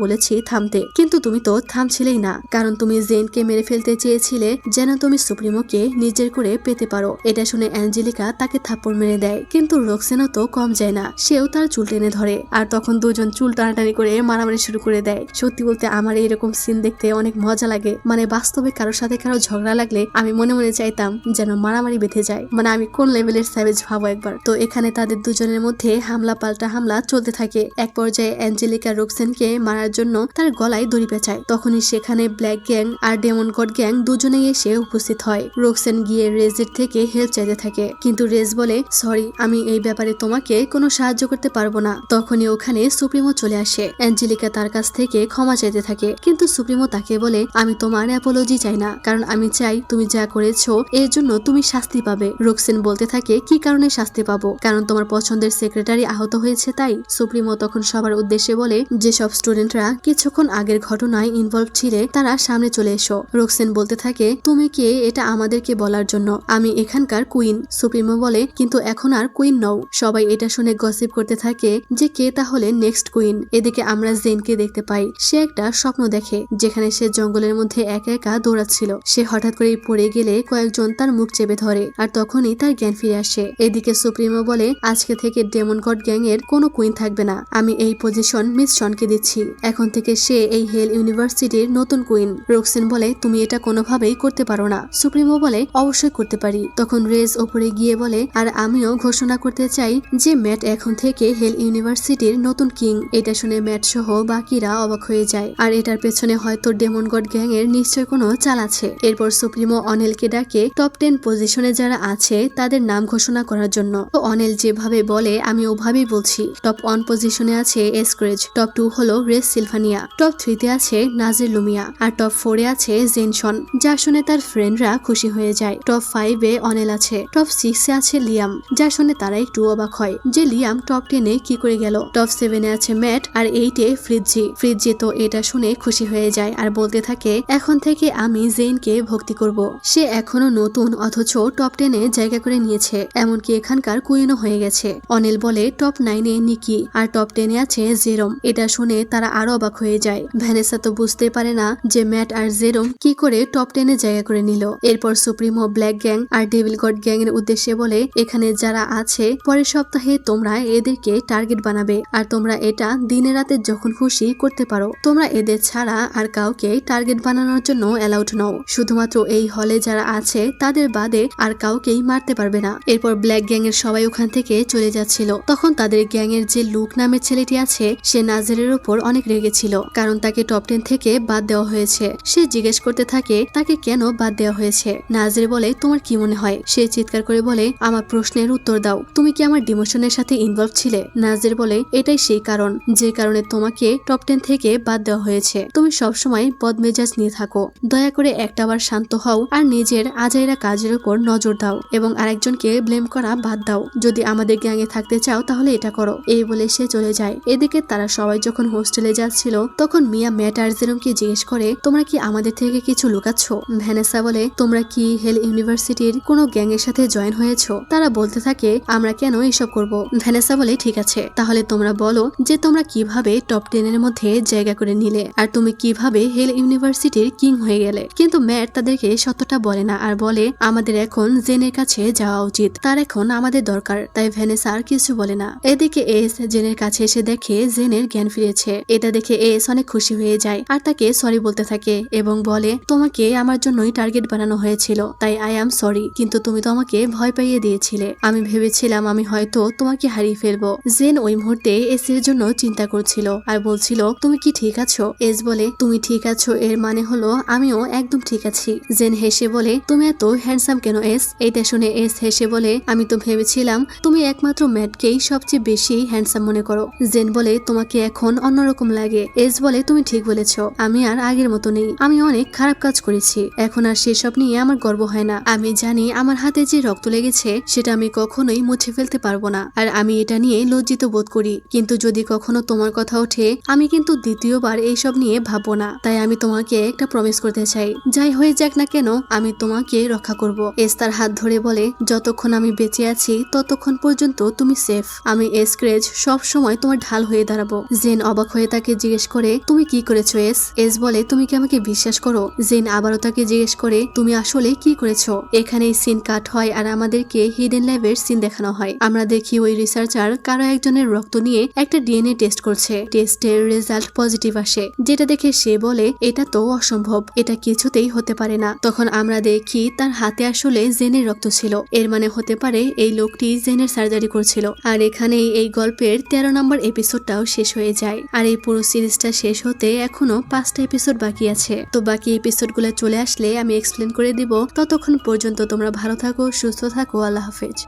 বলেছি থামতে, কিন্তু তুমি তো থামছিলেই না, কারণ তুমি জেনকে মেরে ফেলতে চেয়েছিলে যেন তুমি সুপ্রিমোকে নিজের করে পেতে পারো। এটা শুনে অ্যাঞ্জেলিকা তাকে থাপ্পড় মেরে দেয়, কিন্তু রোকসেনও তো কম যায় না, সেও তার চুল টেনে ধরে আর তখন দুজন চুল টানাটানি করে মারামারি শুরু করে দেয়। সত্যি বলতে আমার এরকম সিন দেখতে অনেক মজা লাগে। মানে বাস্তবে কারোর সাথে কারো ঝগড়া লাগলে আমি মনে মনে চাইতাম যেন মারামারি বেঁধে যায়। মানে আমি কোন লেভেলের স্যাভেজ ভাবো একবার। তো এখানে তাদের দুজনের মধ্যে হামলা পাল্টা হামলা চলতে থাকে। এক পর্যায়ে অ্যাঞ্জেলিকা রোকসেনকে মারার জন্য তার গলায় দড়ি পেঁচায়। তখনই সেখানে ব্ল্যাক গ্যাং আর ডেমন গড গ্যাং দুজনেই এসে উপস্থিত হয়। রোকসেন গিয়ে রেজের থেকে হেল্প চাইতে থাকে, কিন্তু রেজ বলে, সরি, আমি এই ব্যাপারে তোমাকে কোনো সাহায্য করতে পারবো না। তখনই ওখানে সুপ্রিমো চলে আসে। অ্যাঞ্জেলিকা তার কাছ থেকে ক্ষমা চাইতে থাকে, কিন্তু সুপ্রিমো তাকে বলে, আমি তোমার অ্যাপোলজি চাই না, কারণ আমি চাই তুমি যা করেছো এর জন্য তুমি শাস্তি পাবে। রোকসেন বলতে থাকে, কি কারণে শাস্তি পাবো? কারণ তোমার পছন্দের সেক্রেটারি আহত হয়েছে তাই। সুপ্রিমো তখন সবার উদ্দেশ্যে বলে, যে সব স্টুডেন্টরা কিছুক্ষণ আগের ঘটনায় ইনভলভ ছিলে তারা সামনে চলে এসো। রোকসেন বলতে থাকে, তুমি কে এটা আমাদেরকে বলার জন্য? আমি এখানকার কুইন। সুপ্রিমো বলে, কিন্তু এখন আর কুইন নও। সবাই এটা শুনে গসিপ করতে থাকে যে কে তাহলে নেক্সট কুইন। এদিকে আমরা জেনকে দেখতে পাই। সে একটা স্বপ্ন দেখে যেখানে সে জঙ্গলের মধ্যে একা একা দৌড়াচ্ছিল। সে হঠাৎ করে পড়ে গেলে কয়েকজন তার মুখ চেপে ধরে আর তখনই তার জ্ঞান ফিরে আসে। এদিকে সুপ্রিমো বলে, আজকে থেকে ডেমন গড গ্যাং এর কোনো কুইন থাকবে না, আমি এই পজিশন মিস শনকে দিচ্ছি। এখন থেকে সে এই হেল ইউনিভার্সিটির নতুন কুইন। রোকসেন বলে, তুমি এটা কোনোভাবেই করতে পারো না। সুপ্রিমো বলে, অবশ্যই করতে পারি। তখন রেজ ওপরে গিয়ে বলে, আর আমিও ঘোষণা করতে চাই যে ম্যাট এখন থেকে হেল ইউনিভার্সিটির নতুন কিং। এটা শুনে ম্যাট সহ বাকিরা অবাক হয়ে যায়, আর এটার পেছনে হয়তো ডেমন গড গ্যাং এর নিশ্চয় কোনো চাল আছে। এরপর সুপ্রিমো অনিলকে ডাকে টপ 10 পজিশনে যারা আছে তাদের নাম ঘোষণা করার জন্য। তো অনিল যেভাবে বলে আমি ওভাবেই বলছি। টপ 1 পজিশনে আছে এসক্রেজ, টপ 2 হলো রেস সিলভানিয়া, টপ 3 তে আছে নাজির লুমিয়া, আর টপ 4 এ আছে জেনশন, যা শুনে তার ফ্রেন্ডরা খুশি হয়ে যায়। টপ 5 এ অনিল আছে, টপ 6 এ আছে লিয়াম, যা শুনে তারা একটু অবাক হয় যে লিয়াম টপ 10 এ কি করে গেল। টপ 7 এ আছে ম্যাট, আর 8 এ ফ্রিজি তো এটা শুনে খুশি হয়ে যায় আর বলতে থাকে এখন থেকে আমি জেনকে ভক্তি করব। সে এখনো নতুন অথচ টপ 10 এ জায়গা করে নিয়েছে, এমনকি এখানকার কুইনও হয়ে গেছে। অনিল বলে টপ 9 এ নিকি, আর টপ 10 এ আছে জেরোম। এটা শুনে তারা আরো অবাক হয়ে যায়। ভ্যানেসা তো বুঝতে পারে না যে ম্যাট আর জেরোম কি করে টপ 10 এ জায়গা করে নিল। এরপর সুপ্রিমো ব্ল্যাক গ্যাং আর ডেভিল গড গ্যাং এর উদ্দেশ্যে বলে এখানে যারা আছে পরের সপ্তাহে তোমরা এদেরকে টার্গেট বানাবে, আর তোমরা এটা দিনে রাতে যখন খুশি করতে পারো। তোমরা এদের ছাড়া আর কাউকে টার্গেট বানানোর জন্য অ্যালাউড নও, শুধুমাত্র এই হলে যারা আছে তাদের বাদে আর কাউকেই মারতে পারবে না। এরপর ব্ল্যাক গ্যাং এর সবাই ওখান থেকে চলে যাচ্ছিল, তখন তাদের গ্যাং এর যে লুক নামের ছেলেটি আছে সে নাজিরের উপর অনেক রেগেছিল, কারণ তাকে টপ 10 থেকে বাদ দেওয়া হয়েছে। সে জিজ্ঞেস করতে থাকে তাকে কেন বাদ দেওয়া হয়েছে। নাজির বলে তোমার কি মনে হয়? সে চিৎকার করে বলে আমার প্রশ্নের উত্তর দাও, তুমি কি আমার ডিমোশনের সাথে ইনভলভ ছিলে? নাজির বলে এটাই সেই কারণ যে কারণে তোমাকে টপ 10 থেকে বাদ দেওয়া হয়েছে। তুমি সবসময় বদমেজাজ নিয়ে থাকো, দয়া করে একটাবার শান্ত হও আর নিজের আজাইরা কাজের উপর নজর দাও এবং আরেকজনকে ব্লেম করা বাদ দাও। যদি আমাদের গ্যাংয়ে থাকতে চাও তাহলে এটা করো। এই বলে সে চলে যায়। এদিকে তারা সবাই যখন হোস্টেলে যাচ্ছিল তখন মিয়া ম্যাট আর জেরোমকে জিজ্ঞেস করে তোমরা কি আমাদের থেকে কিছু লুকাচ্ছ? ভ্যানেসা বলে তোমরা কি হেল ইউনিভার্সিটির কোনো গ্যাং এর সাথে জয়েন হয়েছো? তারা বলতে থাকে আমরা কেন এসব করব। ভ্যানেসা বলে ঠিক আছে, তাহলে তোমরা বলো যে তোমরা কিভাবে টপ 10 এর মধ্যে জায়গা করে নিলে আর তুমি কিভাবে হেল ইউনিভার্সিটির কিং হয়ে গেলে। কিন্তু ম্যাট তাদেরকে সত্যটা বলে না আর বলে আমাদের এখন জেনের কাছে যাওয়া উচিত, তার এখন আমাদের দরকার। তাই ভ্যানেসা আর কিছু বলে না। এদিকে এস জেনের কাছে এসে দেখে জেনের জ্ঞান ফিরেছে। এটা দেখে এস অনেক খুশি হয়ে যায় আর তাকে সরি বলতে থাকে এবং বলে তোমাকে আমার জন্যই টার্গেট বানানো হয়েছিল, তাই আই এম সরি, কিন্তু তুমি তো আমাকে ভয় পাইয়ে দিয়েছিলে। আমি ভেবেছিলাম আমি হয়তো তোমাকে হারিয়ে ফেলবো। জেন ওই মুহূর্তে এস এর জন্য চিন্তা করছিল আর বলছিল তুমি কি ঠিক আছো? এস বলে তুমি ঠিক আছো এর মানে হলো আমিও একদম ঠিক আছি। জেন হেসে বলে তুমি এত হ্যান্ডসাম কেন এস? এটা শুনে এস হেসে বলে আমি তো ভেবেছিলাম তুমি একমাত্র ম্যাটকেই সবচেয়ে বেশি হ্যান্ডসাম মনে করো। জেন বলে তোমাকে এখন অন্যরকম লাগে। এস বলে তুমি ঠিক বলেছো, আমি আর আগের মতো নেই, আমি অনেক খারাপ কাজ করেছি, এখন আর সেসব নিয়ে আমার গর্ব হয় না। আমি জানি আমার হাতে যে রক্ত লেগেছে সেটা আমি কখনোই মুছে ফেলতে পারবো না, আর আমি এটা নিয়ে লজ্জিত বোধ করি। কিন্তু যদি কখনো তোমার কথা ওঠে আমি কিন্তু দ্বিতীয়বার এইসব নিয়ে ভাববো না। তাই আমি তোমাকে একটা প্রমিস করতে চাই, যাই হয়ে যাক না কেন আমি তোমাকে রক্ষা করব। এস তার হাত ধরে বলে যতক্ষণ আমি বেঁচে আছি ততক্ষণ পর্যন্ত তুমি সেফ, আমি এসক্রেজ সব সময় তোমার ঢাল হয়ে দাঁড়াবো। জেন অবাক হয়ে তাকে জিজ্ঞেস করে তুমি কি করেছো এস? এস বলে তুমি কি আমাকে বিশ্বাস করো? জেন আবারও তাকে জিজ্ঞেস করে তুমি আসলে কি করেছো? এখানেই সিন কাট হয় আর আমাদেরকে হিডেন ল্যাবের সিন দেখানো হয়। আমরা দেখি ওই রিসার্চার কারো একজনের রক্ত নিয়ে একটা ডিএনএ টেস্ট করছে। টেস্টের রেজাল্ট পজিটিভ আসে, যেটা দেখে সে বলে এটা তো অসম্ভব, এটা কিছুতেই হতে পারে না। তখন আমরা দেখি তার হাতে আসলে জেনের রক্ত ছিল, এর মানে হতে পারে এই লোকটি জেনের সার্জারি করছিল। আর এখানেই এই গল্পের 13 নম্বর এপিসোডটাও শেষ হয়ে যায়। আর এই পুরো সিরিজটা শেষ হতে এখনো 5টা এপিসোড বাকি আছে। তো বাকি এপিসোডগুলো চলে আসলে আমি এক্সপ্লেন করে দিব। ততক্ষণ পর্যন্ত তোমরা ভালো থাকো, সুস্থ থাকো, আল্লাহ হাফেজ।